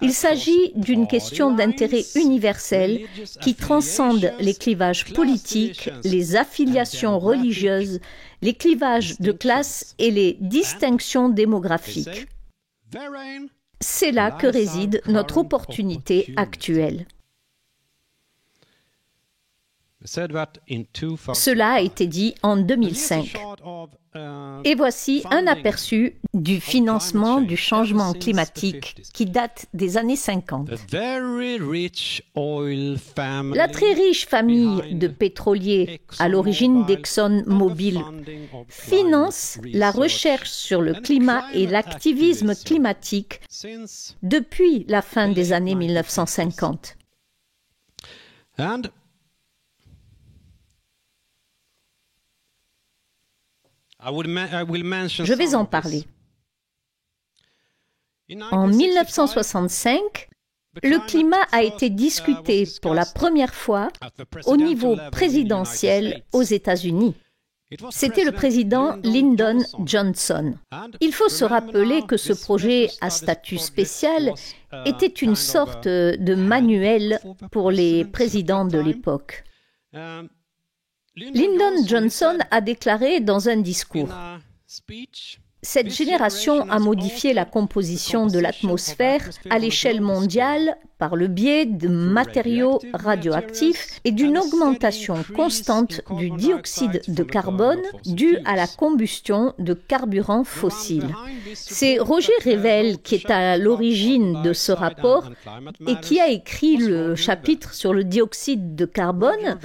Il s'agit d'une question d'intérêt universel qui transcende les clivages politiques, les affiliations religieuses, les clivages de classe et les distinctions démographiques. C'est là que réside notre opportunité actuelle. Cela a été dit en 2005. Et voici un aperçu du financement du changement climatique qui date des années 50. La très riche famille de pétroliers à l'origine d'ExxonMobil finance la recherche sur le climat et l'activisme climatique depuis la fin des années 1950. Je vais en parler. En 1965, le climat a été discuté pour la première fois au niveau présidentiel aux États-Unis. C'était le président Lyndon Johnson. Il faut se rappeler que ce projet à statut spécial était une sorte de manuel pour les présidents de l'époque. Lyndon Johnson a déclaré dans un discours « Cette génération a modifié la composition de l'atmosphère à l'échelle mondiale par le biais de matériaux radioactifs et d'une augmentation constante du dioxyde de carbone due à la combustion de carburants fossiles. » C'est Roger Revel qui est à l'origine de ce rapport et qui a écrit le chapitre sur le dioxyde de carbone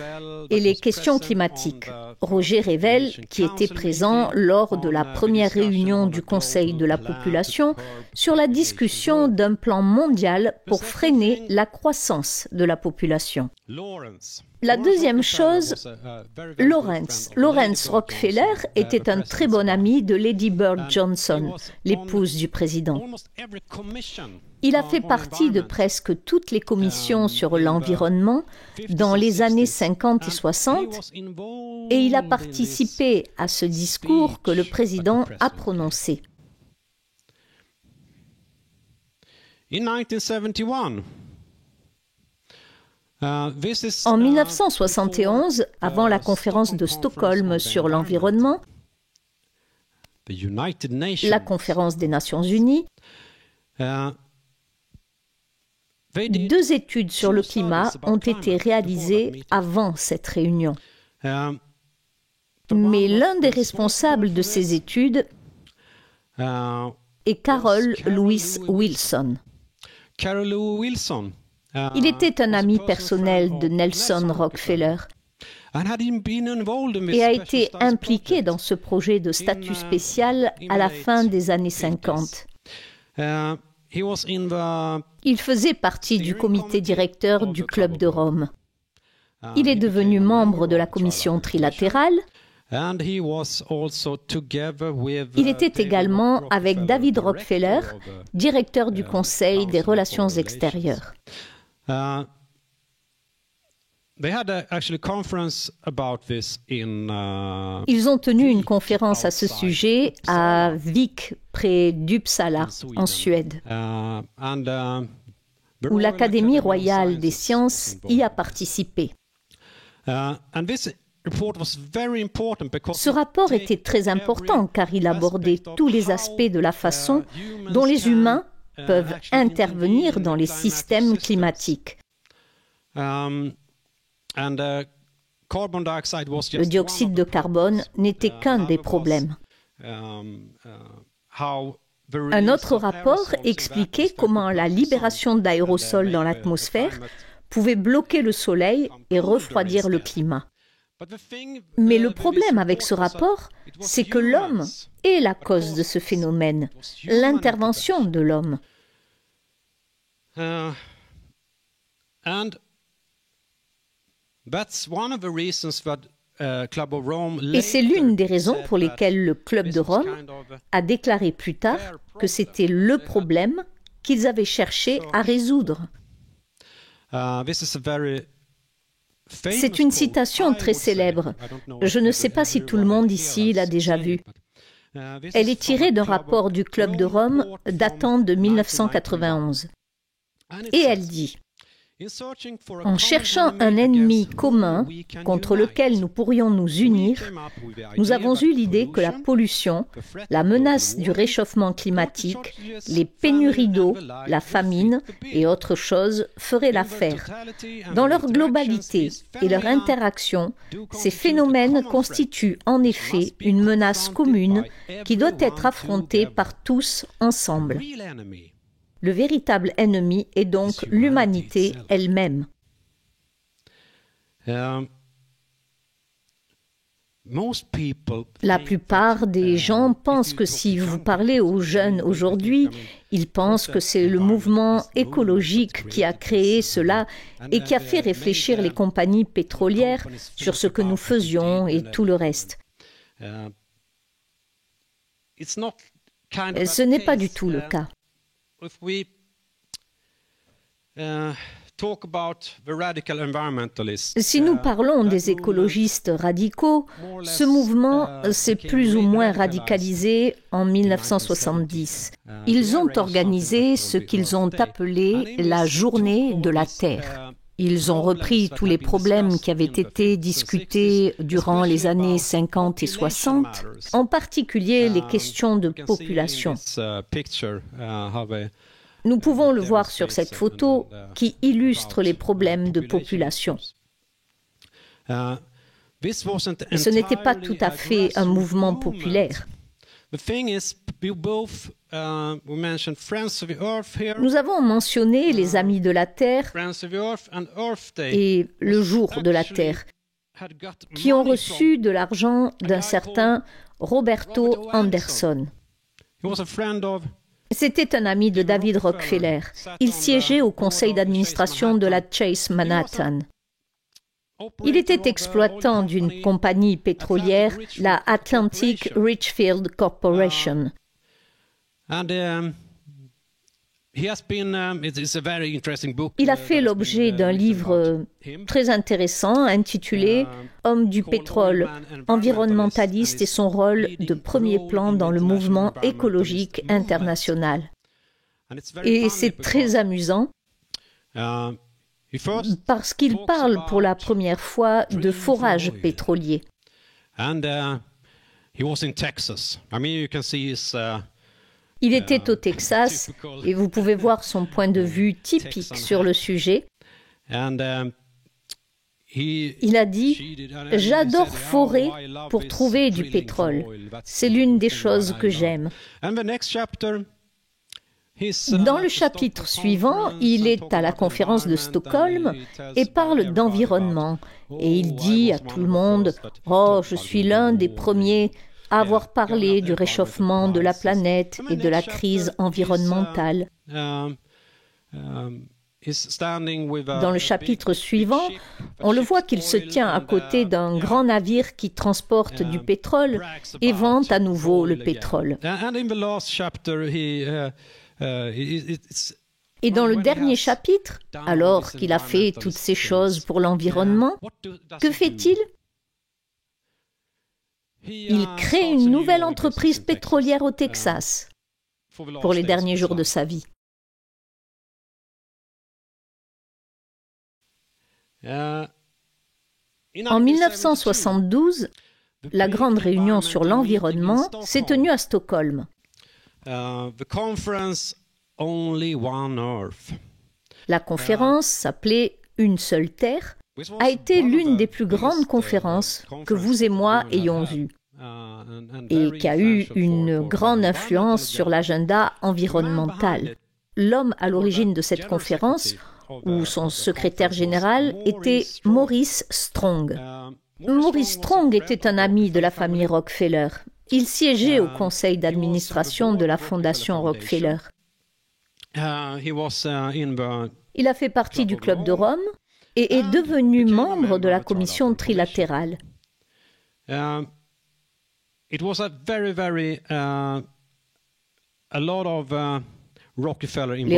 et les questions climatiques. Roger Revel qui était présent lors de la première réunion réunion du Conseil de la population sur la discussion d'un plan mondial pour freiner la croissance de la population. La deuxième chose, Lawrence Rockefeller était un très bon ami de Lady Bird Johnson, l'épouse du président. Il a fait partie de presque toutes les commissions sur l'environnement dans les années 50 et 60 et il a participé à ce discours que le président a prononcé. En 1971, avant la conférence de Stockholm sur l'environnement, la conférence des Nations Unies, 2 études sur le climat ont été réalisées avant cette réunion. Mais l'un des responsables de ces études est Carroll Lewis Wilson. Il était un ami personnel de Nelson Rockefeller et a été impliqué dans ce projet de statut spécial à la fin des années 50. Il faisait partie du comité directeur du Club de Rome. Il est devenu membre de la commission trilatérale. Il était également avec David Rockefeller, directeur du Conseil des Relations extérieures. Ils ont tenu une conférence à ce sujet à Vik, près d'Uppsala, en Suède, où l'Académie royale des sciences y a participé. Ce rapport était très important car il abordait tous les aspects de la façon dont les humains peuvent intervenir dans les systèmes climatiques. Le dioxyde de carbone n'était qu'un des problèmes. Un autre rapport expliquait comment la libération d'aérosols dans l'atmosphère pouvait bloquer le soleil et refroidir le climat. Mais le problème avec ce rapport, c'est que l'homme est la cause de ce phénomène, l'intervention de l'homme. Et c'est l'une des raisons pour lesquelles le Club de Rome a déclaré plus tard que c'était le problème qu'ils avaient cherché à résoudre. C'est une citation très célèbre. Je ne sais pas si tout le monde ici l'a déjà vue. Elle est tirée d'un rapport du Club de Rome datant de 1991. Et elle dit: en cherchant un ennemi commun contre lequel nous pourrions nous unir, nous avons eu l'idée que la pollution, la menace du réchauffement climatique, les pénuries d'eau, la famine et autres choses feraient l'affaire. Dans leur globalité et leur interaction, ces phénomènes constituent en effet une menace commune qui doit être affrontée par tous ensemble. Le véritable ennemi est donc l'humanité elle-même. La plupart des gens pensent que si vous parlez aux jeunes aujourd'hui, ils pensent que c'est le mouvement écologique qui a créé cela et qui a fait réfléchir les compagnies pétrolières sur ce que nous faisions et tout le reste. Ce n'est pas du tout le cas. Si nous parlons des écologistes radicaux, ce mouvement s'est plus ou moins radicalisé en 1970. Ils ont organisé ce qu'ils ont appelé la Journée de la Terre. Ils ont repris tous les problèmes qui avaient été discutés durant les années 50 et 60, en particulier les questions de population. Nous pouvons le voir sur cette photo qui illustre les problèmes de population. Ce n'était pas tout à fait un mouvement populaire. Nous avons mentionné les Amis de la Terre et le Jour de la Terre, qui ont reçu de l'argent d'un certain Roberto Anderson. C'était un ami de David Rockefeller. Il siégeait au conseil d'administration de la Chase Manhattan. Il était exploitant d'une compagnie pétrolière, la Atlantic Richfield Corporation. Il a fait l'objet d'un livre très intéressant intitulé « Homme du pétrole, environnementaliste et son rôle de premier plan dans le mouvement écologique international ». Et c'est très amusant parce qu'il parle pour la première fois de forage pétrolier. Il était au Texas et vous pouvez voir son point de vue typique sur le sujet. Il a dit « J'adore forer pour trouver du pétrole. C'est l'une des choses que j'aime. » Dans le chapitre suivant, il est à la conférence de Stockholm et parle d'environnement. Et il dit à tout le monde « Oh, je suis l'un des premiers à avoir parlé du réchauffement de la planète et de la crise environnementale. » Dans le chapitre suivant, on le voit qu'il se tient à côté d'un grand navire qui transporte du pétrole et vante à nouveau le pétrole. Et dans le dernier chapitre, alors qu'il a fait toutes ces choses pour l'environnement, que fait-il ? Il crée une nouvelle entreprise pétrolière au Texas pour les derniers jours de sa vie. En 1972, la grande réunion sur l'environnement s'est tenue à Stockholm. La conférence, s'appelait « Une seule terre », a été l'une des plus grandes conférences que vous et moi ayons vues et qui a eu une grande influence sur l'agenda environnemental. L'homme à l'origine de cette conférence, ou son secrétaire général, était Maurice Strong. Maurice Strong était un ami de la famille Rockefeller. Il siégeait au conseil d'administration de la fondation Rockefeller. Il a fait partie du Club de Rome et est devenu membre de la commission trilatérale. Les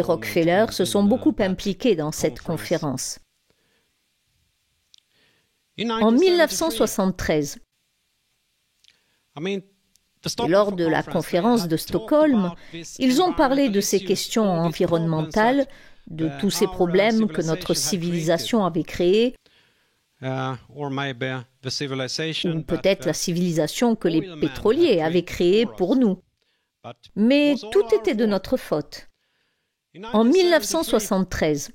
Rockefeller se sont beaucoup impliqués dans cette conférence. En 1973, lors de la conférence de Stockholm, ils ont parlé de ces questions environnementales, de tous ces problèmes que notre civilisation avait créés, ou peut-être la civilisation que les pétroliers avaient créée pour nous. Mais tout était de notre faute. En 1973,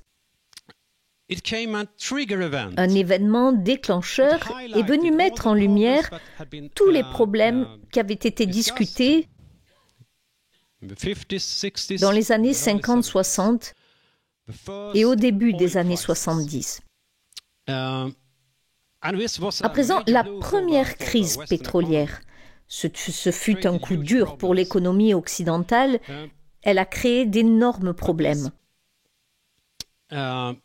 un événement déclencheur est venu mettre en lumière tous les problèmes qui avaient été discutés dans les années 50-60 et au début des années 70. À présent, la première crise pétrolière, ce fut un coup dur pour l'économie occidentale. Elle a créé d'énormes problèmes. Mais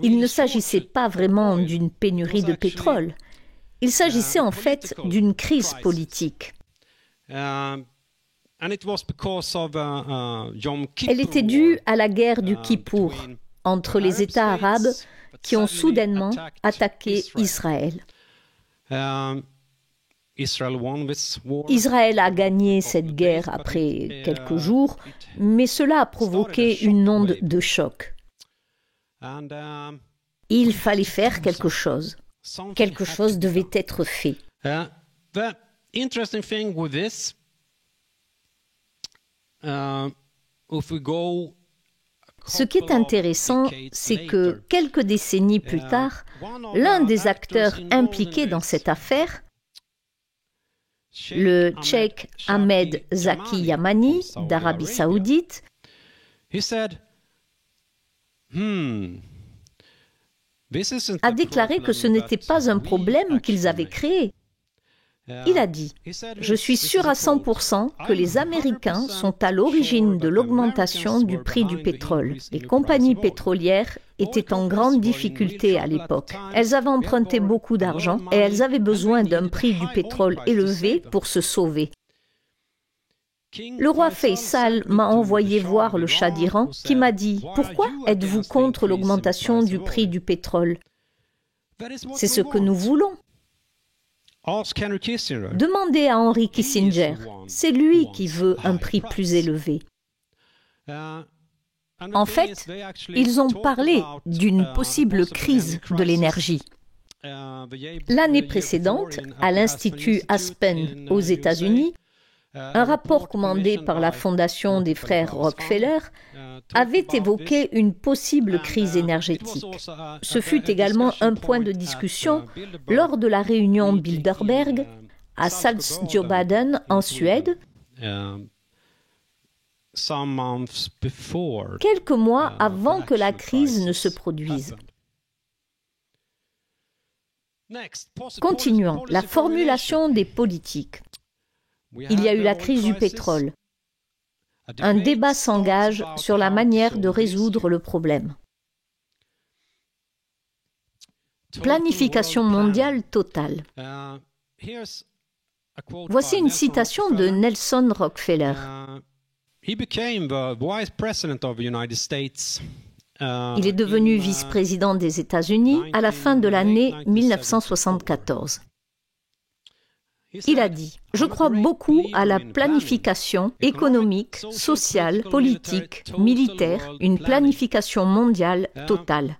il ne s'agissait pas vraiment d'une pénurie de pétrole. Il s'agissait en fait d'une crise politique. Elle était due à la guerre du Kippour entre les États arabes qui ont soudainement attaqué Israël. Israël a gagné cette guerre après quelques jours, mais cela a provoqué une onde de choc. Il fallait faire quelque chose. Quelque chose devait être fait. Ce qui est intéressant, c'est que quelques décennies plus tard, l'un des acteurs impliqués dans cette affaire, le Cheikh Ahmed Zaki Yamani d'Arabie Saoudite, a déclaré que ce n'était pas un problème qu'ils avaient créé. Il a dit « Je suis sûr à 100% que les Américains sont à l'origine de l'augmentation du prix du pétrole. Les compagnies pétrolières étaient en grande difficulté à l'époque. Elles avaient emprunté beaucoup d'argent et elles avaient besoin d'un prix du pétrole élevé pour se sauver. Le roi Faisal m'a envoyé voir le Shah d'Iran qui m'a dit « Pourquoi êtes-vous contre l'augmentation du prix du pétrole ? C'est ce que nous voulons. » Demandez à Henry Kissinger, c'est lui qui veut un prix plus élevé. En fait, ils ont parlé d'une possible crise de l'énergie. L'année précédente, à l'Institut Aspen aux États-Unis, un rapport commandé par la Fondation des frères Rockefeller avait évoqué une possible crise énergétique. Ce fut également un point de discussion lors de la réunion Bilderberg à Saltsjöbaden en Suède, quelques mois avant que la crise ne se produise. Continuons, la formulation des politiques. Il y a eu la crise du pétrole. Un débat s'engage sur la manière de résoudre le problème. Planification mondiale totale. Voici une citation de Nelson Rockefeller. Il est devenu vice-président des États-Unis à la fin de l'année 1974. Il a dit « Je crois beaucoup à la planification économique, sociale, politique, militaire, une planification mondiale totale. »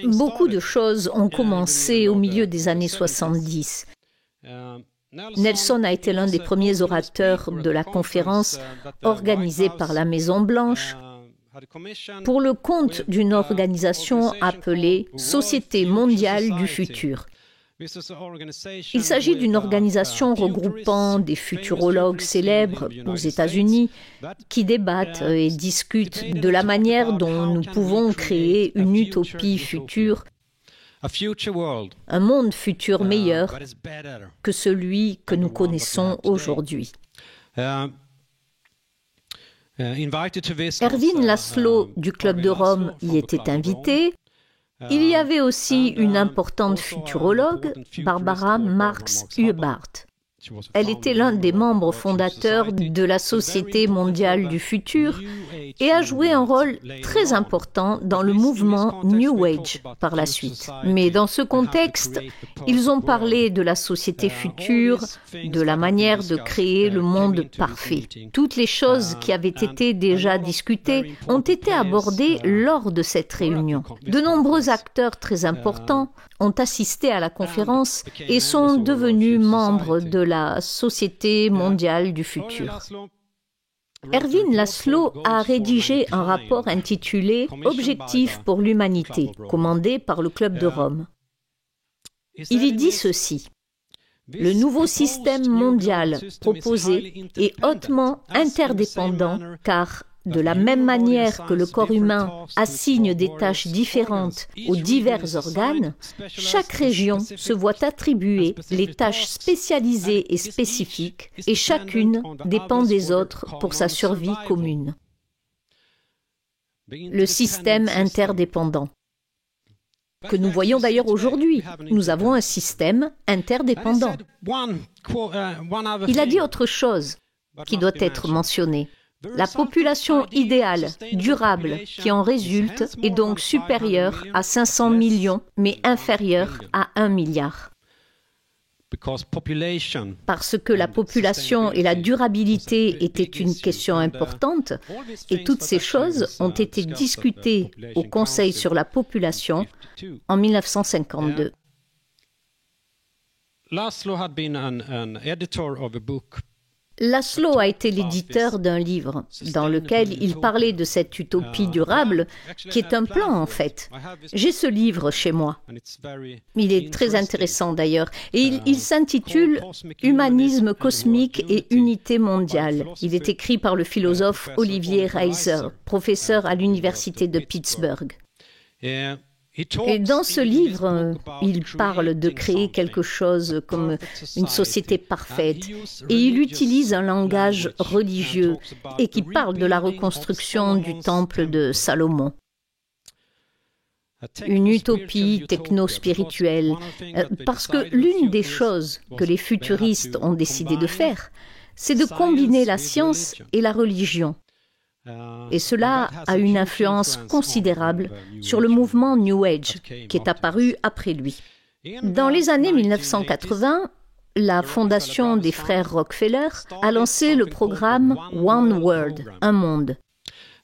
Beaucoup de choses ont commencé au milieu des années 70. Nelson a été l'un des premiers orateurs de la conférence organisée par la Maison-Blanche pour le compte d'une organisation appelée Société mondiale du futur. Il s'agit d'une organisation regroupant des futurologues célèbres aux États-Unis qui débattent et discutent de la manière dont nous pouvons créer une utopie future, un monde futur meilleur que celui que nous connaissons aujourd'hui. Erwin Laszlo du Club de Rome y était invité. Il y avait aussi une importante futurologue, Barbara Marx-Hubbard. Elle était l'un des membres fondateurs de la Société mondiale du futur et a joué un rôle très important dans le mouvement New Age par la suite. Mais dans ce contexte, ils ont parlé de la société future, de la manière de créer le monde parfait. Toutes les choses qui avaient été déjà discutées ont été abordées lors de cette réunion. De nombreux acteurs très importants ont assisté à la conférence et sont devenus membres de la Société mondiale du futur. Erwin Laszlo a rédigé un rapport intitulé « Objectifs pour l'humanité », commandé par le Club de Rome. Il y dit ceci: « Le nouveau système mondial proposé est hautement interdépendant car de la même manière que le corps humain assigne des tâches différentes aux divers organes, chaque région se voit attribuer les tâches spécialisées et spécifiques et chacune dépend des autres pour sa survie commune. » Le système interdépendant, que nous voyons d'ailleurs aujourd'hui. Nous avons un système interdépendant. Il a dit autre chose qui doit être mentionné. La population idéale, durable, qui en résulte est donc supérieure à 500 millions, mais inférieure à 1 milliard. Parce que la population et la durabilité étaient une question importante, et toutes ces choses ont été discutées au Conseil sur la population en 1952. Laszlo a été l'éditeur d'un livre dans lequel il parlait de cette utopie durable qui est un plan en fait. J'ai ce livre chez moi. Il est très intéressant d'ailleurs et il s'intitule « Humanisme cosmique et unité mondiale ». Il est écrit par le philosophe Olivier Reiser, professeur à l'université de Pittsburgh. Et dans ce livre, il parle de créer quelque chose comme une société parfaite. Et il utilise un langage religieux et qui parle de la reconstruction du temple de Salomon. Une utopie techno-spirituelle. Parce que l'une des choses que les futuristes ont décidé de faire, c'est de combiner la science et la religion. Et cela a une influence considérable sur le mouvement New Age qui est apparu après lui. Dans les années 1980, la fondation des frères Rockefeller a lancé le programme One World, un monde.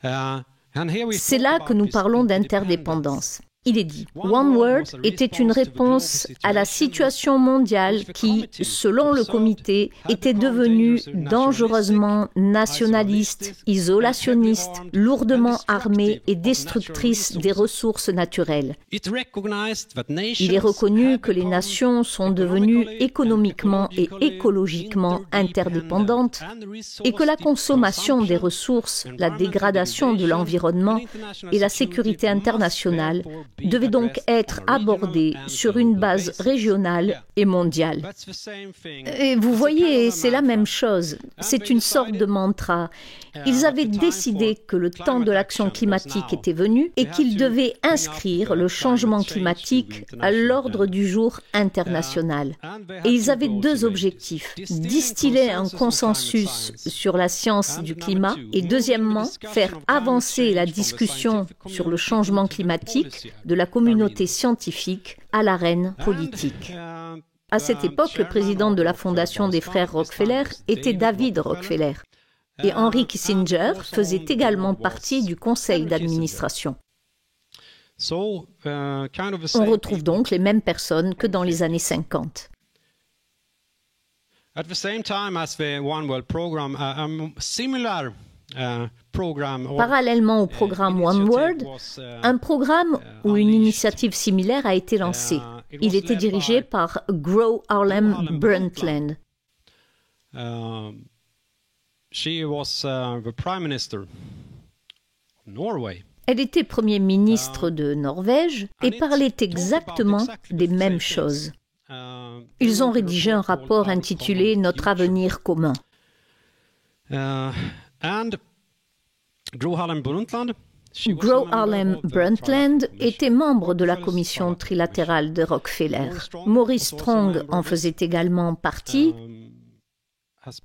C'est là que nous parlons d'interdépendance. Il est dit, One World était une réponse à la situation mondiale qui, selon le comité, était devenue dangereusement nationaliste, isolationniste, lourdement armée et destructrice des ressources naturelles. Il est reconnu que les nations sont devenues économiquement et écologiquement interdépendantes et que la consommation des ressources, la dégradation de l'environnement et la sécurité internationale devait donc être abordé sur une base régionale et mondiale. Et vous voyez, c'est la même chose. C'est une sorte de mantra. Ils avaient décidé que le temps de l'action climatique était venu et qu'ils devaient inscrire le changement climatique à l'ordre du jour international. Et ils avaient deux objectifs. Distiller un consensus sur la science du climat et deuxièmement, faire avancer la discussion sur le changement climatique de la communauté scientifique à l'arène politique. À cette époque, le président de la fondation des frères Rockefeller était David Rockefeller. Et Henry Kissinger faisait également partie du conseil d'administration. On retrouve donc les mêmes personnes que dans les années 50. Parallèlement au programme One World, un programme ou une initiative similaire a été lancé. Il était dirigé par Gro Harlem Brundtland. Elle était Premier ministre de Norvège et parlait exactement des mêmes choses. Ils ont rédigé un rapport intitulé « Notre avenir commun ». Gro Harlem Brundtland était membre de la commission trilatérale de Rockefeller. Maurice Strong en faisait également partie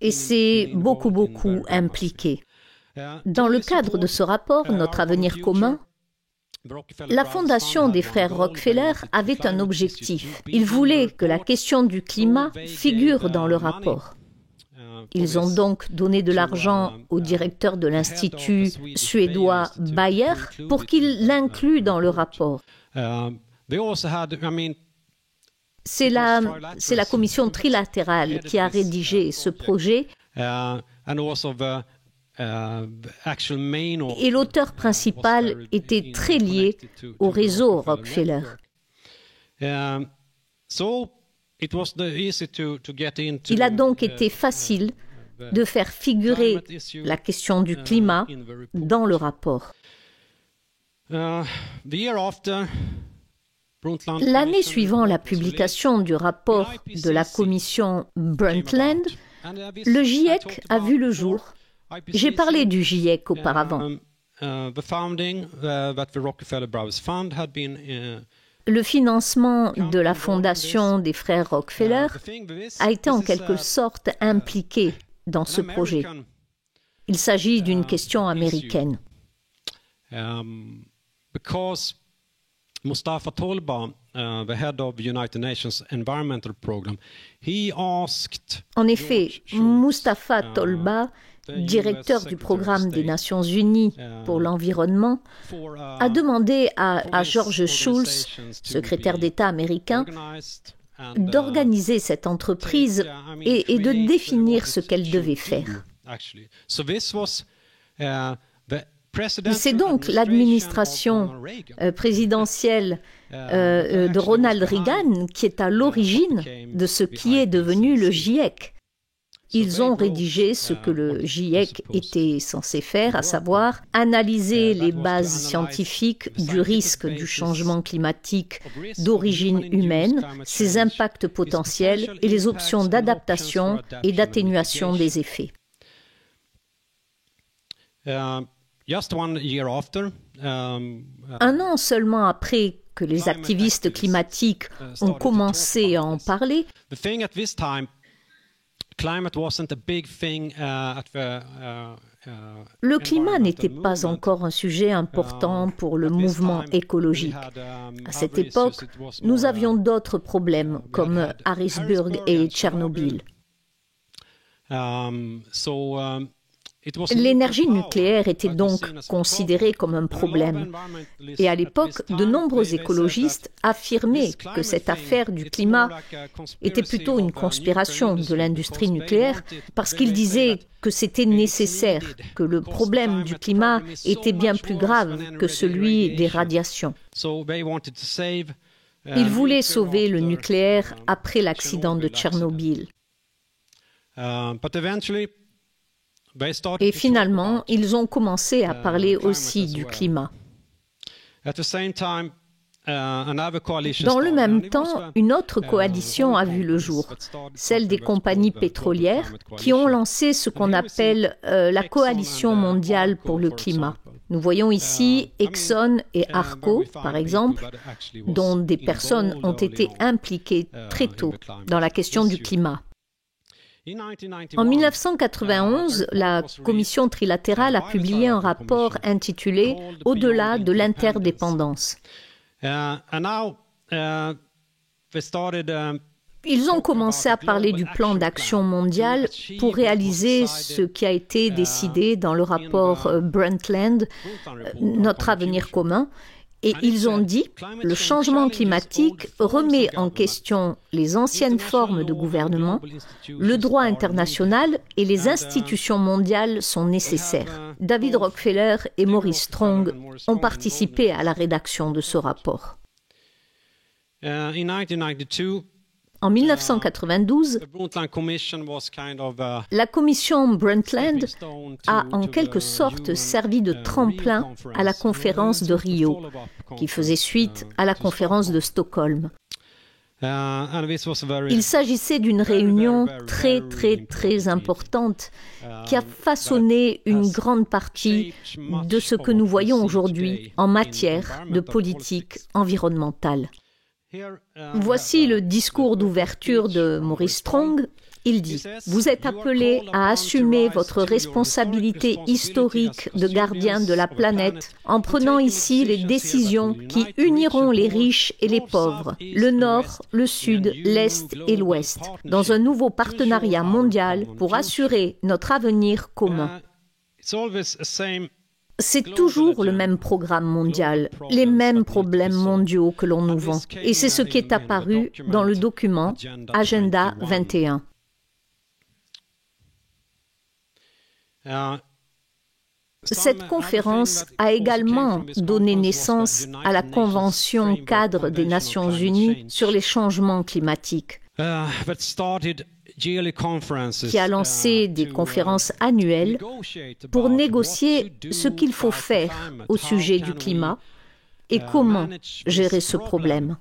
et s'est beaucoup impliqué. Dans le cadre de ce rapport, Notre avenir commun, la fondation des frères Rockefeller avait un objectif. Ils voulaient que la question du climat figure dans le rapport. Ils ont donc donné de l'argent au directeur de l'Institut suédois Bayer pour qu'il l'inclue dans le rapport. C'est la commission trilatérale qui a rédigé ce projet. Et l'auteur principal était très lié au réseau Rockefeller. Il a donc été facile de faire figurer la question du climat dans le rapport. L'année suivant la publication du rapport de la commission Brundtland, le GIEC a vu le jour. J'ai parlé du GIEC auparavant. Le financement de la fondation des frères Rockefeller a été en quelque sorte impliqué dans ce projet. Il s'agit d'une question américaine. Mustafa Tolba, the head of the United Nations Environmental Program, he asked. En effet, Mustafa Tolba, directeur du programme des Nations Unies pour l'environnement, a demandé à George Shultz, secrétaire d'État américain, d'organiser cette entreprise et de définir ce qu'elle devait faire. C'est donc l'administration présidentielle de Ronald Reagan qui est à l'origine de ce qui est devenu le GIEC. ils ont rédigé ce que le GIEC était censé faire, à savoir analyser les bases scientifiques du risque du changement climatique d'origine humaine, ses impacts potentiels et les options d'adaptation et d'atténuation des effets. Un an seulement après que les activistes climatiques ont commencé à en parler, le climat n'était pas encore un sujet important pour le mouvement écologique. À cette époque, nous avions d'autres problèmes comme Harrisburg et Tchernobyl. L'énergie nucléaire était donc considérée comme un problème. Et à l'époque, de nombreux écologistes affirmaient que cette affaire du climat était plutôt une conspiration de l'industrie nucléaire parce qu'ils disaient que c'était nécessaire, que le problème du climat était bien plus grave que celui des radiations. Ils voulaient sauver le nucléaire après l'accident de Tchernobyl. Et finalement, ils ont commencé à parler aussi du climat. Dans le même temps, une autre coalition a vu le jour, celle des compagnies pétrolières qui ont lancé ce qu'on appelle la Coalition mondiale pour le climat. Nous voyons ici Exxon et Arco, par exemple, dont des personnes ont été impliquées très tôt dans la question du climat. En 1991, la Commission trilatérale a publié un rapport intitulé « Au-delà de l'interdépendance ». Ils ont commencé à parler du plan d'action mondial pour réaliser ce qui a été décidé dans le rapport Brundtland, Notre avenir commun. Et ils ont dit « Le changement climatique remet en question les anciennes formes de gouvernement, le droit international et les institutions mondiales sont nécessaires. » David Rockefeller et Maurice Strong ont participé à la rédaction de ce rapport. En 1992, la commission Brundtland a en quelque sorte servi de tremplin à la conférence de Rio, qui faisait suite à la conférence de Stockholm. Il s'agissait d'une réunion très importante qui a façonné une grande partie de ce que nous voyons aujourd'hui en matière de politique environnementale. Voici le discours d'ouverture de Maurice Strong. Il dit « Vous êtes appelés à assumer votre responsabilité historique de gardien de la planète en prenant ici les décisions qui uniront les riches et les pauvres, le Nord, le Sud, l'Est et l'Ouest, dans un nouveau partenariat mondial pour assurer notre avenir commun. » C'est toujours le même programme mondial, les mêmes problèmes mondiaux que l'on nous vend. Et c'est ce qui est apparu dans le document Agenda 21. Cette conférence a également donné naissance à la Convention cadre des Nations Unies sur les changements climatiques, qui a lancé des conférences annuelles pour négocier ce qu'il faut faire au sujet du climat et comment gérer ce problème.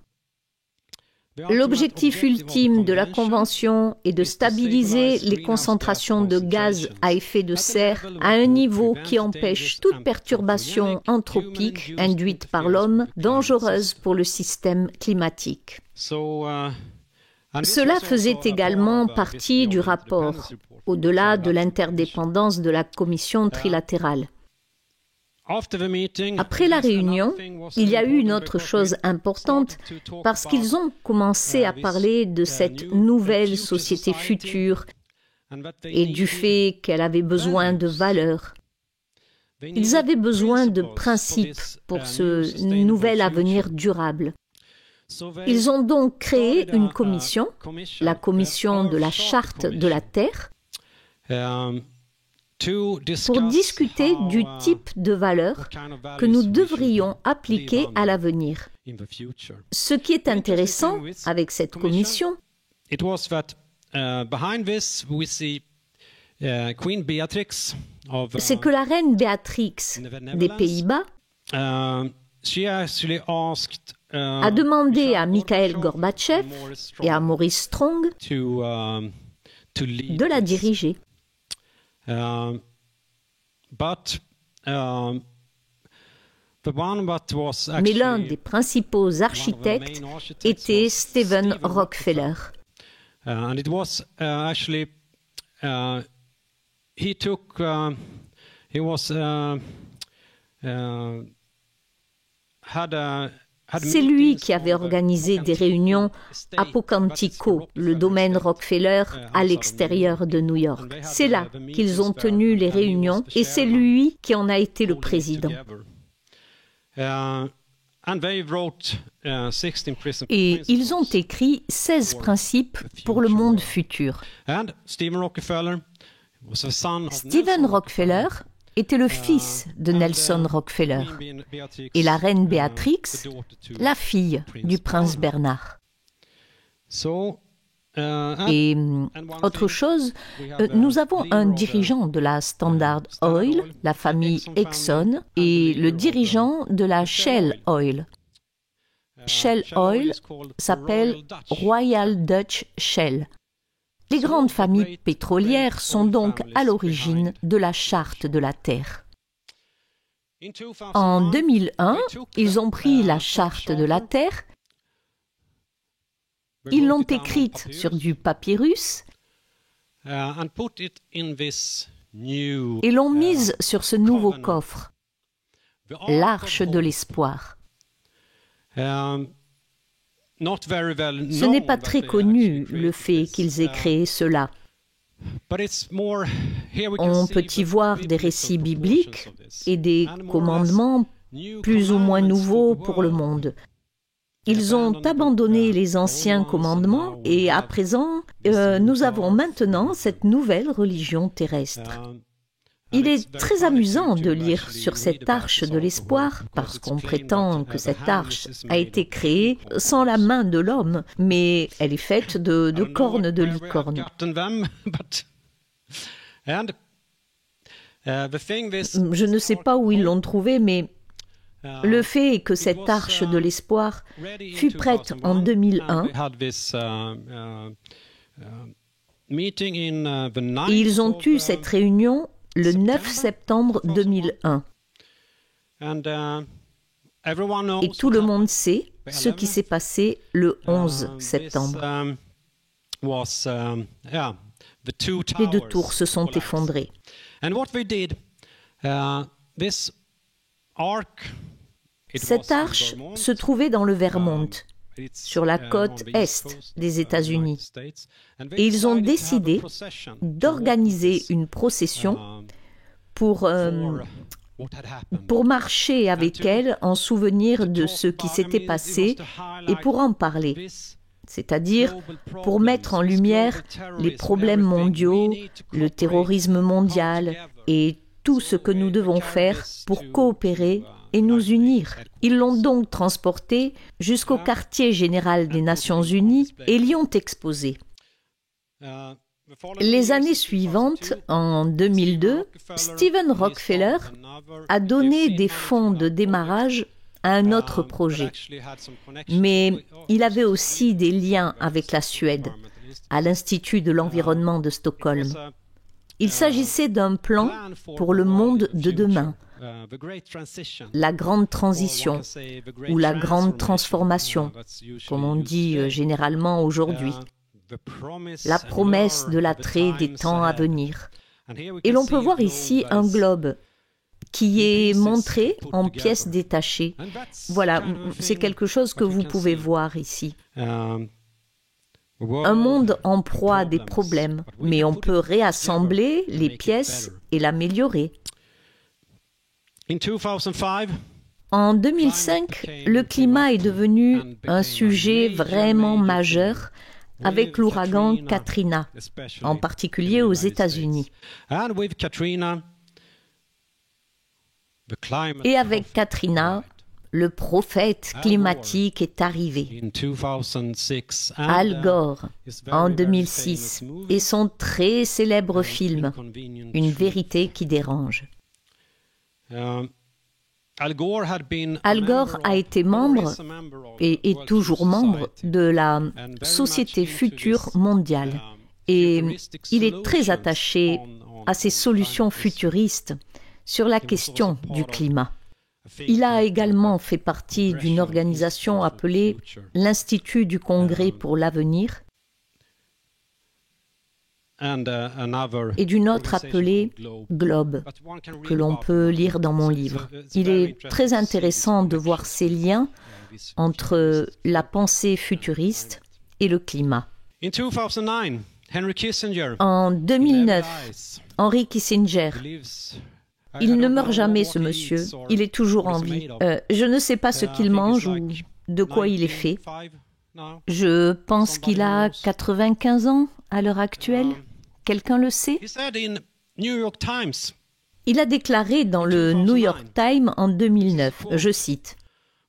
L'objectif ultime de la Convention est de stabiliser les concentrations de gaz à effet de serre à un niveau qui empêche toute perturbation anthropique induite par l'homme dangereuse pour le système climatique. Cela faisait également partie du rapport, au-delà de l'interdépendance de la commission trilatérale. Après la réunion, il y a eu une autre chose importante parce qu'ils ont commencé à parler de cette nouvelle société future et du fait qu'elle avait besoin de valeurs. Ils avaient besoin de principes pour ce nouvel avenir durable. Ils ont donc créé une commission, la commission de la Charte de la Terre, pour discuter du type de valeurs que nous devrions appliquer à l'avenir. Ce qui est intéressant avec cette commission, Queen Beatrix c'est que la reine Béatrix des Pays-Bas she actually asked a demandé à Mikhail Gorbatchev et à Maurice Strong to lead de la diriger. Mais l'un des principaux architectes était Stephen Rockefeller. And it was actually he was C'est lui qui avait organisé des réunions à Pocantico, le domaine Rockefeller, à l'extérieur de New York. C'est là qu'ils ont tenu les réunions et c'est lui qui en a été le président. Et ils ont écrit 16 principes pour le monde futur. Stephen Rockefeller était le fils de Nelson Rockefeller et la reine Béatrix, la fille du prince Bernard. Et autre chose, nous avons un dirigeant de la Standard Oil, la famille Exxon, et le dirigeant de la Shell Oil. Shell Oil s'appelle Royal Dutch Shell. Les grandes familles pétrolières sont donc à l'origine de la Charte de la Terre. En 2001, ils ont pris la Charte de la Terre, ils l'ont écrite sur du papyrus et l'ont mise sur ce nouveau coffre, l'Arche de l'Espoir. Ce n'est pas très connu, le fait qu'ils aient créé cela. On peut y voir des récits bibliques et des commandements plus ou moins nouveaux pour le monde. Ils ont abandonné les anciens commandements et à présent, nous avons maintenant cette nouvelle religion terrestre. Il est très amusant de lire sur cette arche de l'espoir, parce qu'on prétend que cette arche a été créée sans la main de l'homme, mais elle est faite de cornes de licorne. Je ne sais pas où ils l'ont trouvée, mais le fait est que cette arche de l'espoir fut prête en 2001 et ils ont eu cette réunion le 9 septembre 2001. Et tout le monde sait ce qui s'est passé le 11 septembre. Les deux tours se sont effondrées. Cette arche se trouvait dans le Vermont, sur la côte est des États-Unis. Et ils ont décidé d'organiser une procession pour marcher avec elle en souvenir de ce qui s'était passé et pour en parler. C'est-à-dire pour mettre en lumière les problèmes mondiaux, le terrorisme mondial et tout ce que nous devons faire pour coopérer et nous unir. Ils l'ont donc transporté jusqu'au quartier général des Nations Unies et l'y ont exposé. Les années suivantes, en 2002, Stephen Rockefeller a donné des fonds de démarrage à un autre projet. Mais il avait aussi des liens avec la Suède, à l'Institut de l'environnement de Stockholm. Il s'agissait d'un plan pour le monde de demain, la grande transition ou la grande transformation, comme on dit généralement aujourd'hui, la promesse de l'attrait des temps à venir. Et l'on peut voir ici un globe qui est montré en pièces détachées. Voilà, c'est quelque chose que vous pouvez voir ici. Un monde en proie à des problèmes, mais on peut réassembler les pièces et l'améliorer. En 2005, le climat est devenu un sujet vraiment majeur avec l'ouragan Katrina, en particulier aux États-Unis. Et avec Katrina, le prophète climatique est arrivé. Al Gore, en 2006, et son très célèbre film, Une vérité qui dérange. Al Gore a été membre, et est toujours membre, de la Société future mondiale. Et il est très attaché à ces solutions futuristes sur la question du climat. Il a également fait partie d'une organisation appelée l'Institut du Congrès pour l'avenir et d'une autre appelée Globe, que l'on peut lire dans mon livre. Il est très intéressant de voir ces liens entre la pensée futuriste et le climat. En 2009, Henry Kissinger, il ne meurt jamais ce monsieur, il est toujours en vie. Je ne sais pas ce qu'il mange ou de quoi il est fait. Je pense qu'il a 95 ans à l'heure actuelle. Quelqu'un le sait? Il a déclaré dans le New York Times en 2009, je cite,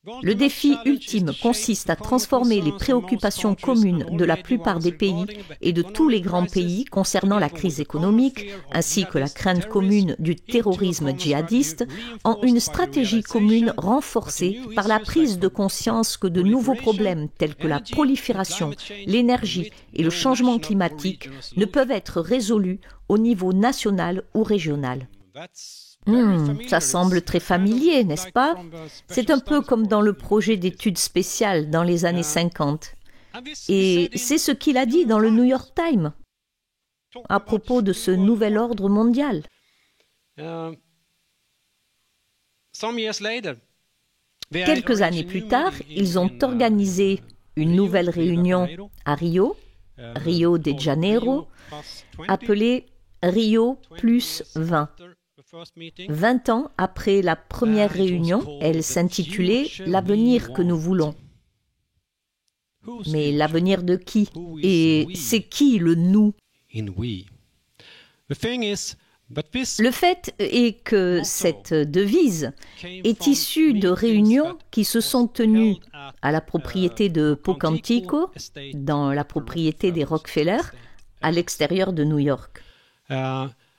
« Le défi ultime consiste à transformer les préoccupations communes de la plupart des pays et de tous les grands pays concernant la crise économique, ainsi que la crainte commune du terrorisme djihadiste, en une stratégie commune renforcée par la prise de conscience que de nouveaux problèmes tels que la prolifération, l'énergie et le changement climatique ne peuvent être résolus au niveau national ou régional. » Ça semble très familier, n'est-ce pas? C'est un peu comme dans le projet d'études spéciales dans les années 50. Et c'est ce qu'il a dit dans le New York Times à propos de ce nouvel ordre mondial. Quelques années plus tard, ils ont organisé une nouvelle réunion à Rio de Janeiro, appelée Rio plus 20. 20 ans après la première réunion, elle s'intitulait « L'avenir que nous voulons ». Mais l'avenir de qui? Et c'est qui le « nous » ? Le fait est que cette devise est issue de réunions qui se sont tenues à la propriété de Pocantico, dans la propriété des Rockefeller, à l'extérieur de New York.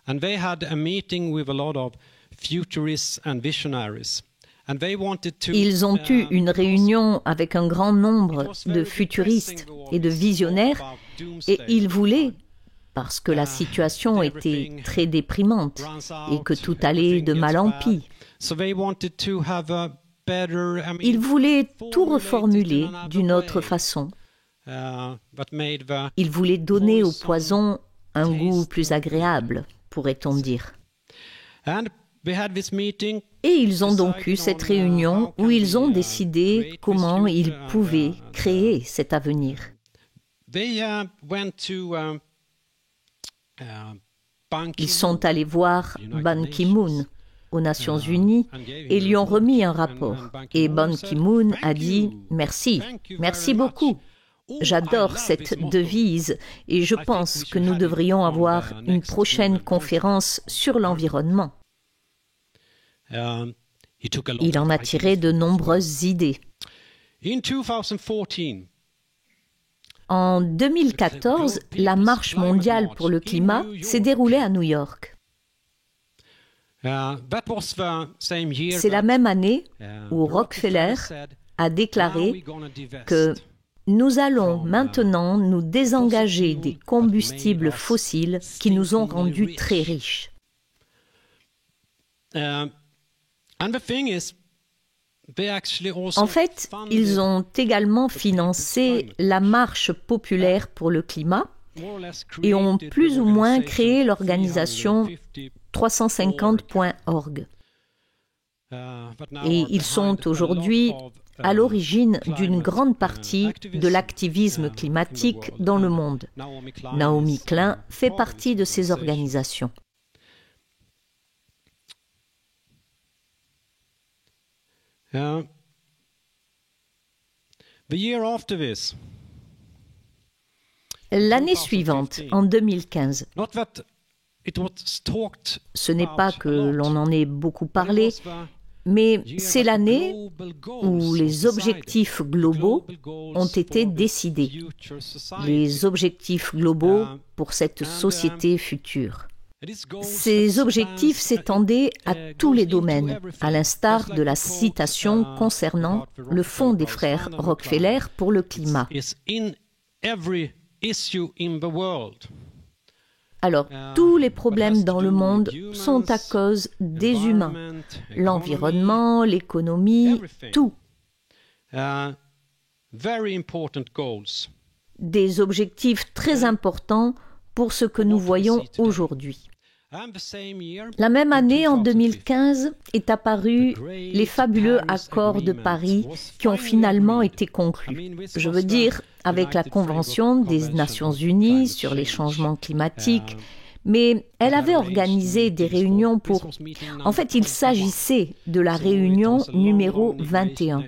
And they had a meeting with a lot of futurists and visionaries. And they wanted to, Ils ont eu une réunion avec un grand nombre de futuristes et de visionnaires et ils voulaient, parce que la situation était très déprimante et que tout allait de mal en pis, ils voulaient tout reformuler d'une autre façon. Ils voulaient donner au poison un goût plus agréable, pourrait-on dire. Et ils ont donc eu cette réunion où ils ont décidé comment ils pouvaient créer cet avenir. Ils sont allés voir Ban Ki-moon aux Nations Unies et lui ont remis un rapport. Et Ban Ki-moon a dit « Merci, merci beaucoup. J'adore cette devise et je pense que nous devrions avoir une prochaine conférence sur l'environnement. » Il en a tiré de nombreuses idées. En 2014, la Marche mondiale pour le climat s'est déroulée à New York. C'est la même année où Rockefeller a déclaré que nous allons maintenant nous désengager des combustibles fossiles qui nous ont rendus très riches. En fait, ils ont également financé la marche populaire pour le climat et ont plus ou moins créé l'organisation 350.org. Et ils sont aujourd'hui à l'origine d'une grande partie de l'activisme climatique dans le monde. Naomi Klein fait partie de ces organisations. L'année suivante, en 2015, ce n'est pas que l'on en ait beaucoup parlé, Mais c'est l'année où les objectifs globaux ont été décidés. Les objectifs globaux pour cette société future. Ces objectifs s'étendaient à tous les domaines, à l'instar de la citation concernant le Fonds des frères Rockefeller pour le climat. Alors, tous les problèmes dans le monde sont à cause des humains. L'environnement, l'économie, tout. Des objectifs très importants pour ce que nous voyons aujourd'hui. La même année, en 2015, est apparu les fabuleux accords de Paris qui ont finalement été conclus. Je veux dire, avec la Convention des Nations Unies sur les changements climatiques, mais elle avait organisé des réunions pour... En fait, il s'agissait de la réunion numéro 21,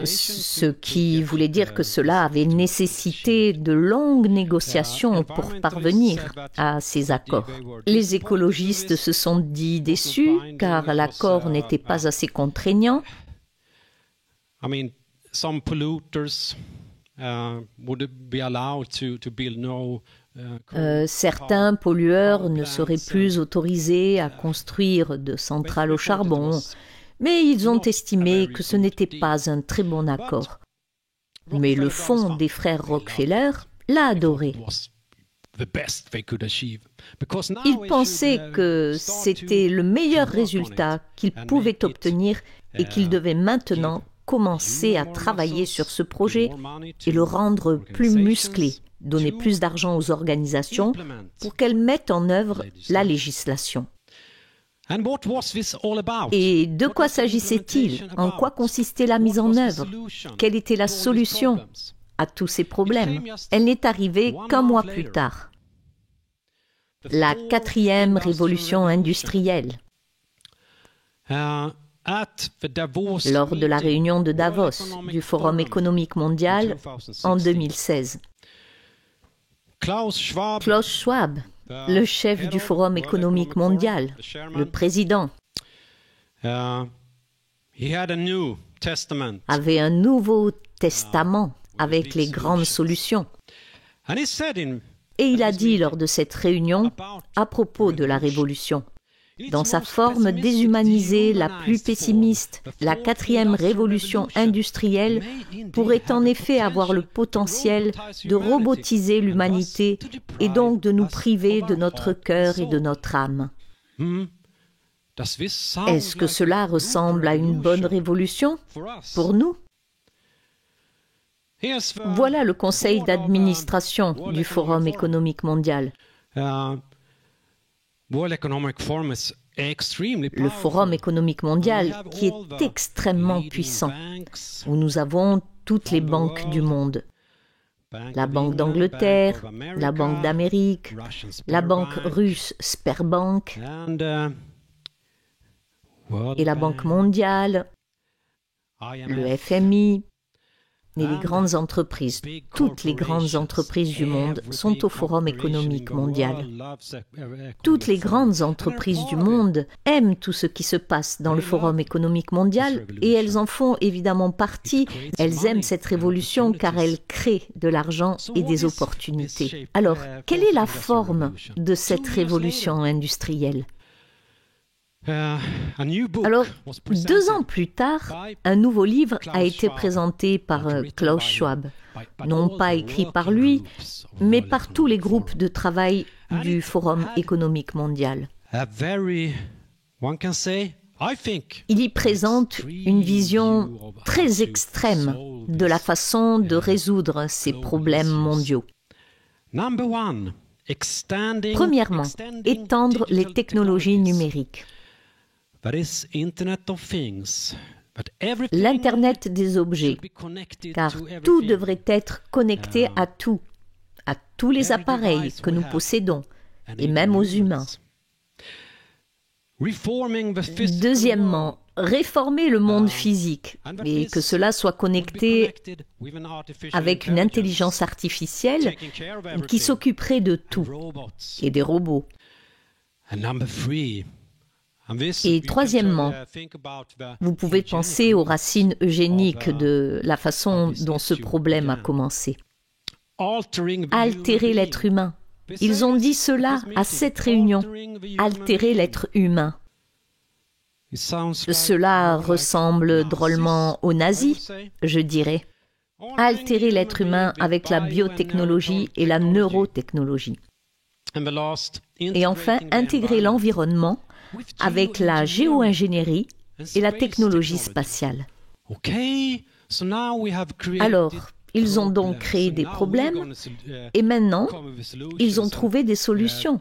ce qui voulait dire que cela avait nécessité de longues négociations pour parvenir à ces accords. Les écologistes se sont dit déçus car l'accord n'était pas assez contraignant. Some polluters would be allowed to build no certains pollueurs ne seraient plus autorisés à construire de centrales au charbon, mais ils ont estimé que ce n'était pas un très bon accord. Mais le fonds des frères Rockefeller l'a adoré. Ils pensaient que c'était le meilleur résultat qu'ils pouvaient obtenir et qu'ils devaient maintenant commencer à travailler sur ce projet et le rendre plus musclé. Donner plus d'argent aux organisations pour qu'elles mettent en œuvre la législation. Et de quoi s'agissait-il? En quoi consistait la mise en œuvre? Quelle était la solution à tous ces problèmes? Elle n'est arrivée qu'un mois plus tard. La 4e révolution industrielle. Lors de la réunion de Davos du Forum économique mondial en 2016. Klaus Schwab, le chef du Forum économique mondial, le président, avait un nouveau testament avec les grandes solutions. Et il a dit lors de cette réunion à propos de la révolution. Dans sa forme déshumanisée la plus pessimiste, la 4e révolution industrielle pourrait en effet avoir le potentiel de robotiser l'humanité et donc de nous priver de notre cœur et de notre âme. Est-ce que cela ressemble à une bonne révolution pour nous? Voilà le conseil d'administration du Forum économique mondial. Le Forum économique mondial qui est extrêmement puissant, où nous avons toutes les banques du monde. La Banque d'Angleterre, la Banque d'Amérique, la banque russe Sberbank et la Banque mondiale, le FMI. Et les grandes entreprises, toutes les grandes entreprises du monde sont au Forum économique mondial. Toutes les grandes entreprises du monde aiment tout ce qui se passe dans le Forum économique mondial et elles en font évidemment partie. Elles aiment cette révolution car elle crée de l'argent et des opportunités. Alors, quelle est la forme de cette révolution industrielle ? Alors, 2 ans plus tard, un nouveau livre a été présenté par Klaus Schwab, non pas écrit par lui, mais par tous les groupes de travail du Forum économique mondial. Il y présente une vision très extrême de la façon de résoudre ces problèmes mondiaux. Premièrement, étendre les technologies numériques. L'Internet des objets, car tout devrait être connecté à tous les appareils que nous possédons, et même aux humains. Deuxièmement, réformer le monde physique, et que cela soit connecté avec une intelligence artificielle qui s'occuperait de tout, et des robots. Et troisièmement, vous pouvez penser aux racines eugéniques de la façon dont ce problème a commencé. Altérer l'être humain. Ils ont dit cela à cette réunion. Altérer l'être humain. Cela ressemble drôlement aux nazis, je dirais. Altérer l'être humain avec la biotechnologie et la neurotechnologie. Et enfin, intégrer l'environnement avec la géo-ingénierie et la technologie spatiale. Alors, ils ont donc créé des problèmes et maintenant, ils ont trouvé des solutions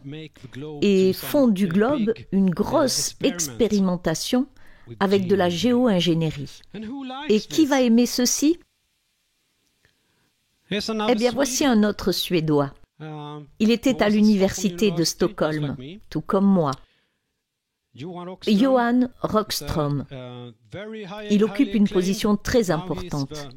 et font du globe une grosse expérimentation avec de la géo-ingénierie. Et qui va aimer ceci? Eh bien, voici un autre Suédois. Il était à l'université de Stockholm, tout comme moi. Johan Rockström. Il occupe une position très importante.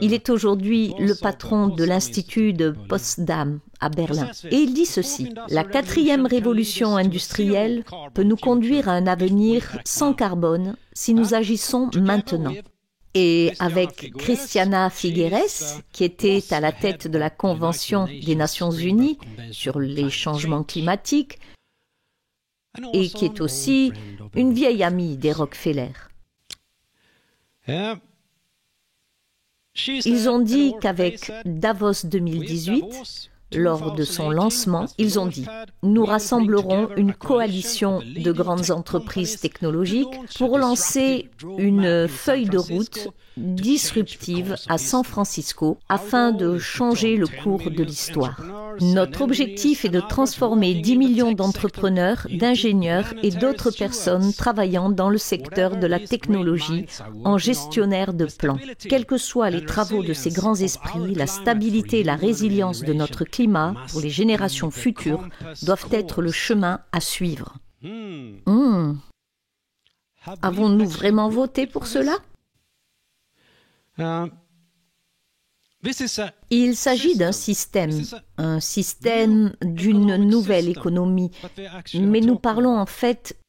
Il est aujourd'hui le patron de l'Institut de Potsdam à Berlin. Et il dit ceci: la 4e révolution industrielle peut nous conduire à un avenir sans carbone si nous agissons maintenant. Et avec Christiana Figueres, qui était à la tête de la Convention des Nations Unies sur les changements climatiques, et qui est aussi une vieille amie des Rockefeller. Ils ont dit qu'avec Davos 2018, lors de son lancement, ils ont dit « Nous rassemblerons une coalition de grandes entreprises technologiques pour lancer une feuille de route disruptive à San Francisco afin de changer le cours de l'histoire. Notre objectif est de transformer 10 millions d'entrepreneurs, d'ingénieurs et d'autres personnes travaillant dans le secteur de la technologie en gestionnaire de plans. Quels que soient les travaux de ces grands esprits, la stabilité et la résilience de notre climat pour les générations futures doivent être le chemin à suivre. » Avons-nous vraiment voté pour cela? Il s'agit d'un système d'une nouvelle économie, mais nous parlons en fait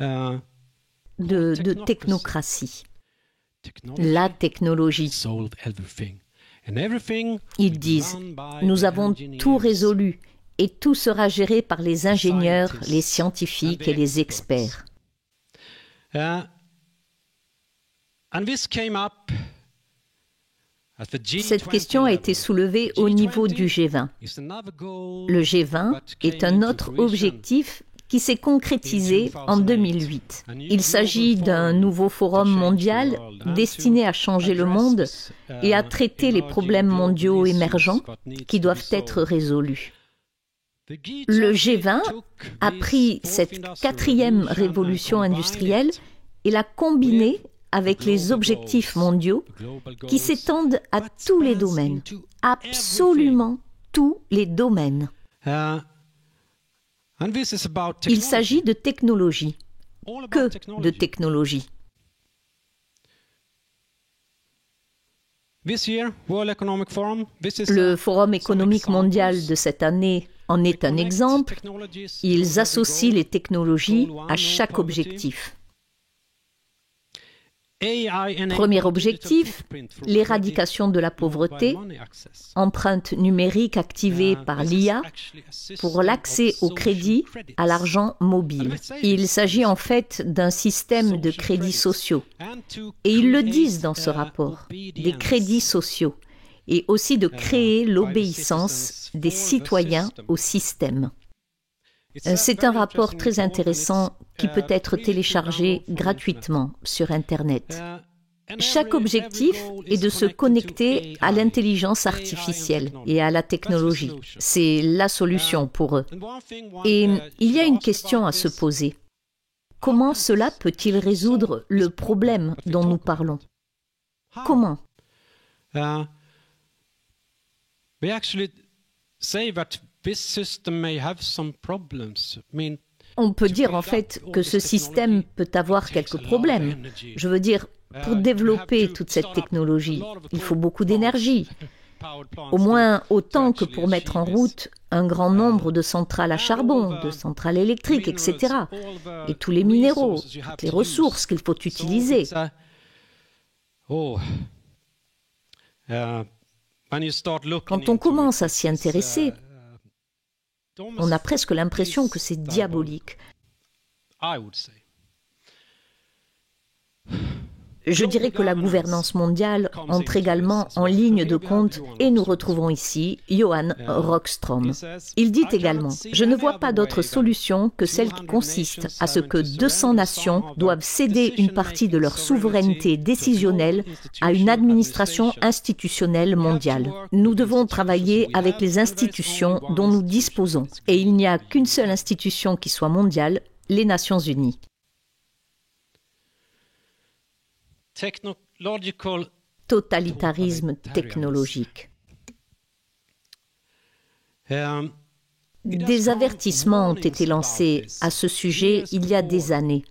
de technocratie. La technologie. Ils disent, nous avons tout résolu et tout sera géré par les ingénieurs, les scientifiques et les experts. Cette question a été soulevée au niveau du G20. Le G20 est un autre objectif qui s'est concrétisé en 2008. Il s'agit d'un nouveau forum mondial destiné à changer le monde et à traiter les problèmes mondiaux émergents qui doivent être résolus. Le G20 a pris cette 4e révolution industrielle et l'a combinée avec les objectifs mondiaux qui s'étendent à tous les domaines, absolument tous les domaines. Il s'agit de technologie, que de technologie. Le Forum économique mondial de cette année en est un exemple. Ils associent les technologies à chaque objectif. Premier objectif, l'éradication de la pauvreté, empreinte numérique activée par l'IA pour l'accès au crédit, à l'argent mobile. Il s'agit en fait d'un système de crédits sociaux. Et ils le disent dans ce rapport, des crédits sociaux, et aussi de créer l'obéissance des citoyens au système. C'est un rapport très intéressant qui peut être téléchargé gratuitement sur Internet. Chaque objectif est de se connecter à l'intelligence artificielle et à la technologie. C'est la solution pour eux. Et il y a une question à se poser. Comment cela peut-il résoudre le problème dont nous parlons? Comment? On peut dire en fait que ce système peut avoir quelques problèmes. Je veux dire, pour développer toute cette technologie, il faut beaucoup d'énergie. Au moins autant que pour mettre en route un grand nombre de centrales à charbon, de centrales électriques, etc. Et tous les minéraux, toutes les ressources qu'il faut utiliser. Quand on commence à s'y intéresser, on a presque l'impression que c'est diabolique. Je dirais que la gouvernance mondiale entre également en ligne de compte et nous retrouvons ici Johan Rockström. Il dit également « Je ne vois pas d'autre solution que celle qui consiste à ce que 200 nations doivent céder une partie de leur souveraineté décisionnelle à une administration institutionnelle mondiale. Nous devons travailler avec les institutions dont nous disposons et il n'y a qu'une seule institution qui soit mondiale, les Nations Unies. » Totalitarisme technologique. Des avertissements ont été lancés à ce sujet il y a des années.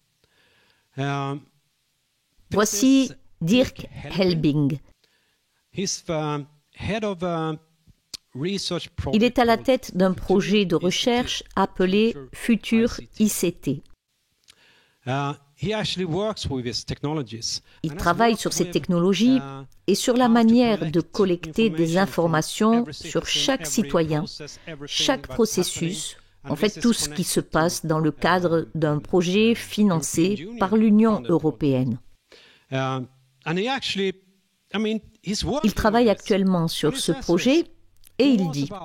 Voici Dirk Helbing. Il est à la tête d'un projet de recherche appelé Futur ICT. Il travaille sur ces technologies et sur la manière de collecter des informations sur chaque citoyen, chaque processus, en fait tout ce qui se passe dans le cadre d'un projet financé par l'Union européenne. Il travaille actuellement sur ce projet et il dit «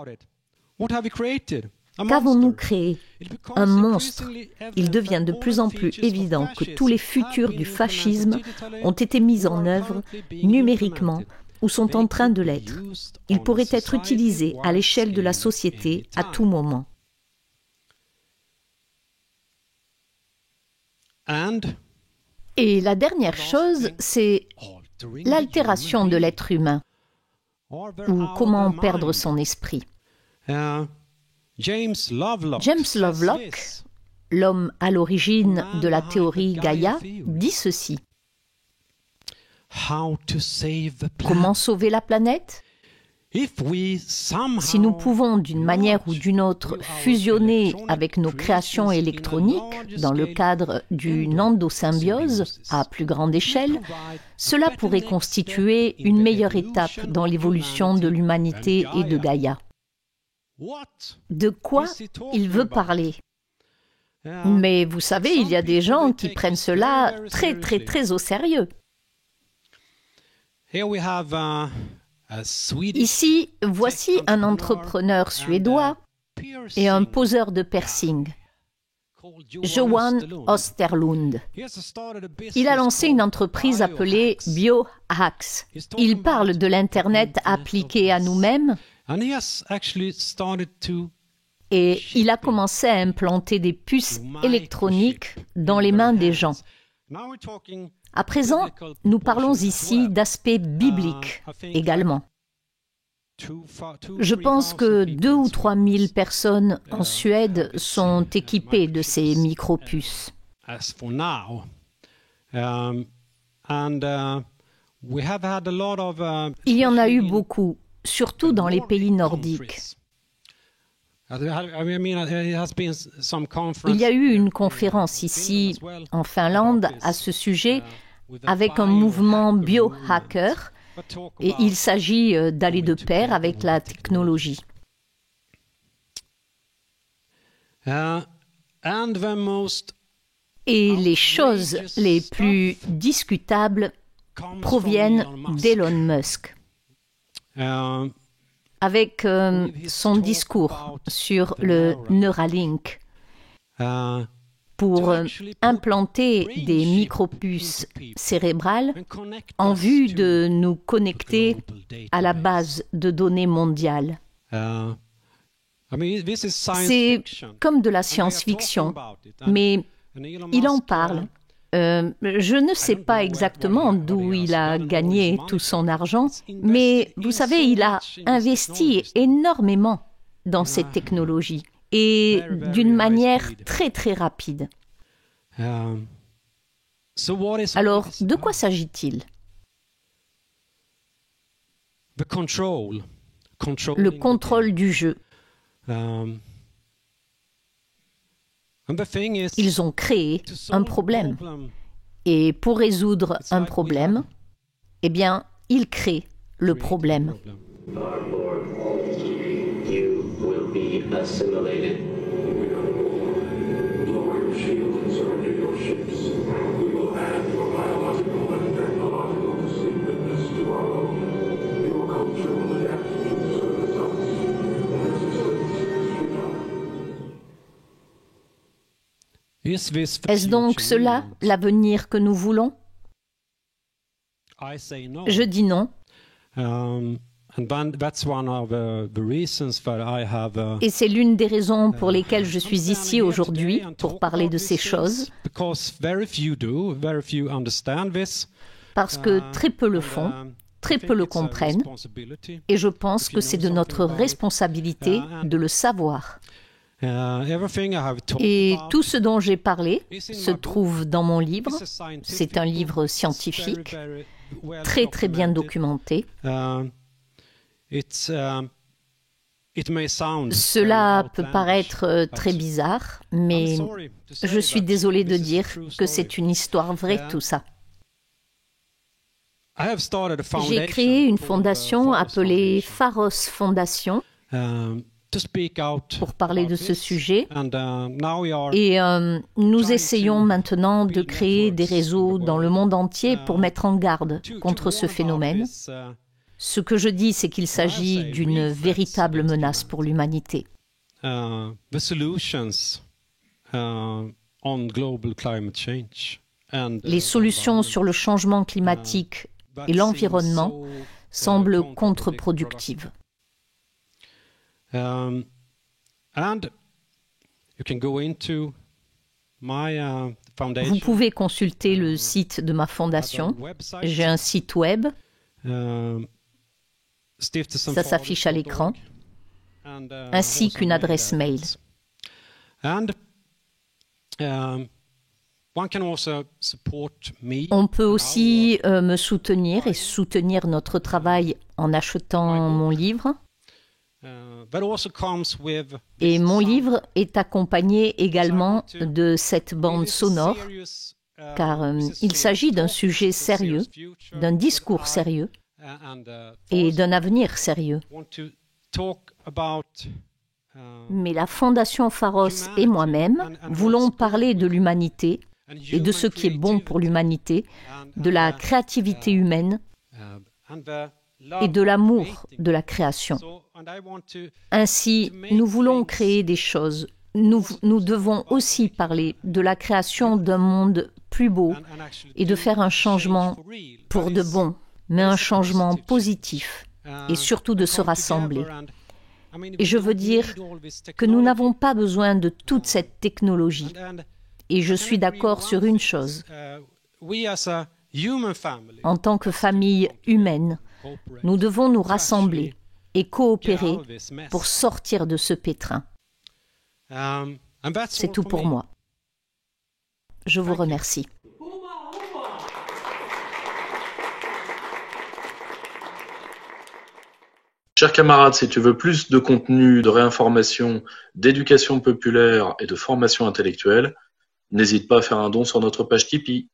Qu'avons-nous créé ? Un monstre. Il devient de plus en plus évident que tous les futurs du fascisme ont été mis en œuvre numériquement ou sont en train de l'être. Ils pourraient être utilisés à l'échelle de la société à tout moment. » Et la dernière chose, c'est l'altération de l'être humain, ou comment perdre son esprit. James Lovelock, l'homme à l'origine de la théorie Gaïa, dit ceci. Comment sauver la planète ? Si nous pouvons d'une manière ou d'une autre fusionner avec nos créations électroniques dans le cadre d'une endosymbiose à plus grande échelle, cela pourrait constituer une meilleure étape dans l'évolution de l'humanité et de Gaïa. De quoi il veut parler? Mais vous savez, il y a des gens qui prennent cela très au sérieux. Ici, voici un entrepreneur suédois et un poseur de piercing, Johan Osterlund. Il a lancé une entreprise appelée BioHacks. Il parle de l'Internet appliqué à nous-mêmes et il a commencé à implanter des puces électroniques dans les mains des gens. À présent, nous parlons ici d'aspects bibliques également. Je pense que 2 ou 3 000 personnes en Suède sont équipées de ces micro-puces. Il y en a eu beaucoup, surtout dans les pays nordiques. Il y a eu une conférence ici, en Finlande, à ce sujet, avec un mouvement biohacker, et il s'agit d'aller de pair avec la technologie. Et les choses les plus discutables proviennent d'Elon Musk. Avec son discours sur le Neuralink pour implanter des micropuces cérébrales en vue de nous connecter à la base de données mondiale. C'est comme de la science-fiction, mais il en parle. Je ne sais pas exactement d'où il a gagné tout son argent, mais vous savez, il a investi énormément dans cette technologie et d'une manière très rapide. Alors, de quoi s'agit-il? le contrôle du jeu. Ils ont créé un problème. Et pour résoudre un problème, eh bien, ils créent le problème. Est-ce donc cela l'avenir que nous voulons? Je dis non. Et c'est l'une des raisons pour lesquelles je suis ici aujourd'hui, pour parler de ces choses. Parce que très peu le font, très peu le comprennent. Et je pense que c'est de notre responsabilité de le savoir. Et tout ce dont j'ai parlé se trouve dans mon livre. C'est un livre scientifique, très très bien documenté. Cela peut paraître très bizarre, mais je suis désolée de dire que c'est une histoire vraie tout ça. J'ai créé une fondation appelée Pharos Fondation pour parler de ce sujet. Et nous essayons maintenant de créer des réseaux dans le monde entier pour mettre en garde contre ce phénomène. Ce que je dis, c'est qu'il s'agit d'une véritable menace pour l'humanité. Les solutions sur le changement climatique et l'environnement semblent contre-productives. Vous pouvez consulter le site de ma fondation. J'ai un site web. Ça s'affiche à l'écran, ainsi qu'une adresse mail. On peut aussi me soutenir et soutenir notre travail en achetant mon livre. Et mon livre est accompagné également de cette bande sonore, car il s'agit d'un sujet sérieux, d'un discours sérieux et d'un avenir sérieux. Mais la Fondation Pharos et moi-même voulons parler de l'humanité et de ce qui est bon pour l'humanité, de la créativité humaine et de l'amour de la création. Ainsi, nous voulons créer des choses. Nous devons aussi parler de la création d'un monde plus beau et de faire un changement pour de bon, mais un changement positif et surtout de se rassembler. Et je veux dire que nous n'avons pas besoin de toute cette technologie. Et je suis d'accord sur une chose. En tant que famille humaine, nous devons nous rassembler et coopérer pour sortir de ce pétrin. C'est tout pour moi. Je vous remercie. Chers camarades, si tu veux plus de contenu, de réinformation, d'éducation populaire et de formation intellectuelle, n'hésite pas à faire un don sur notre page Tipeee.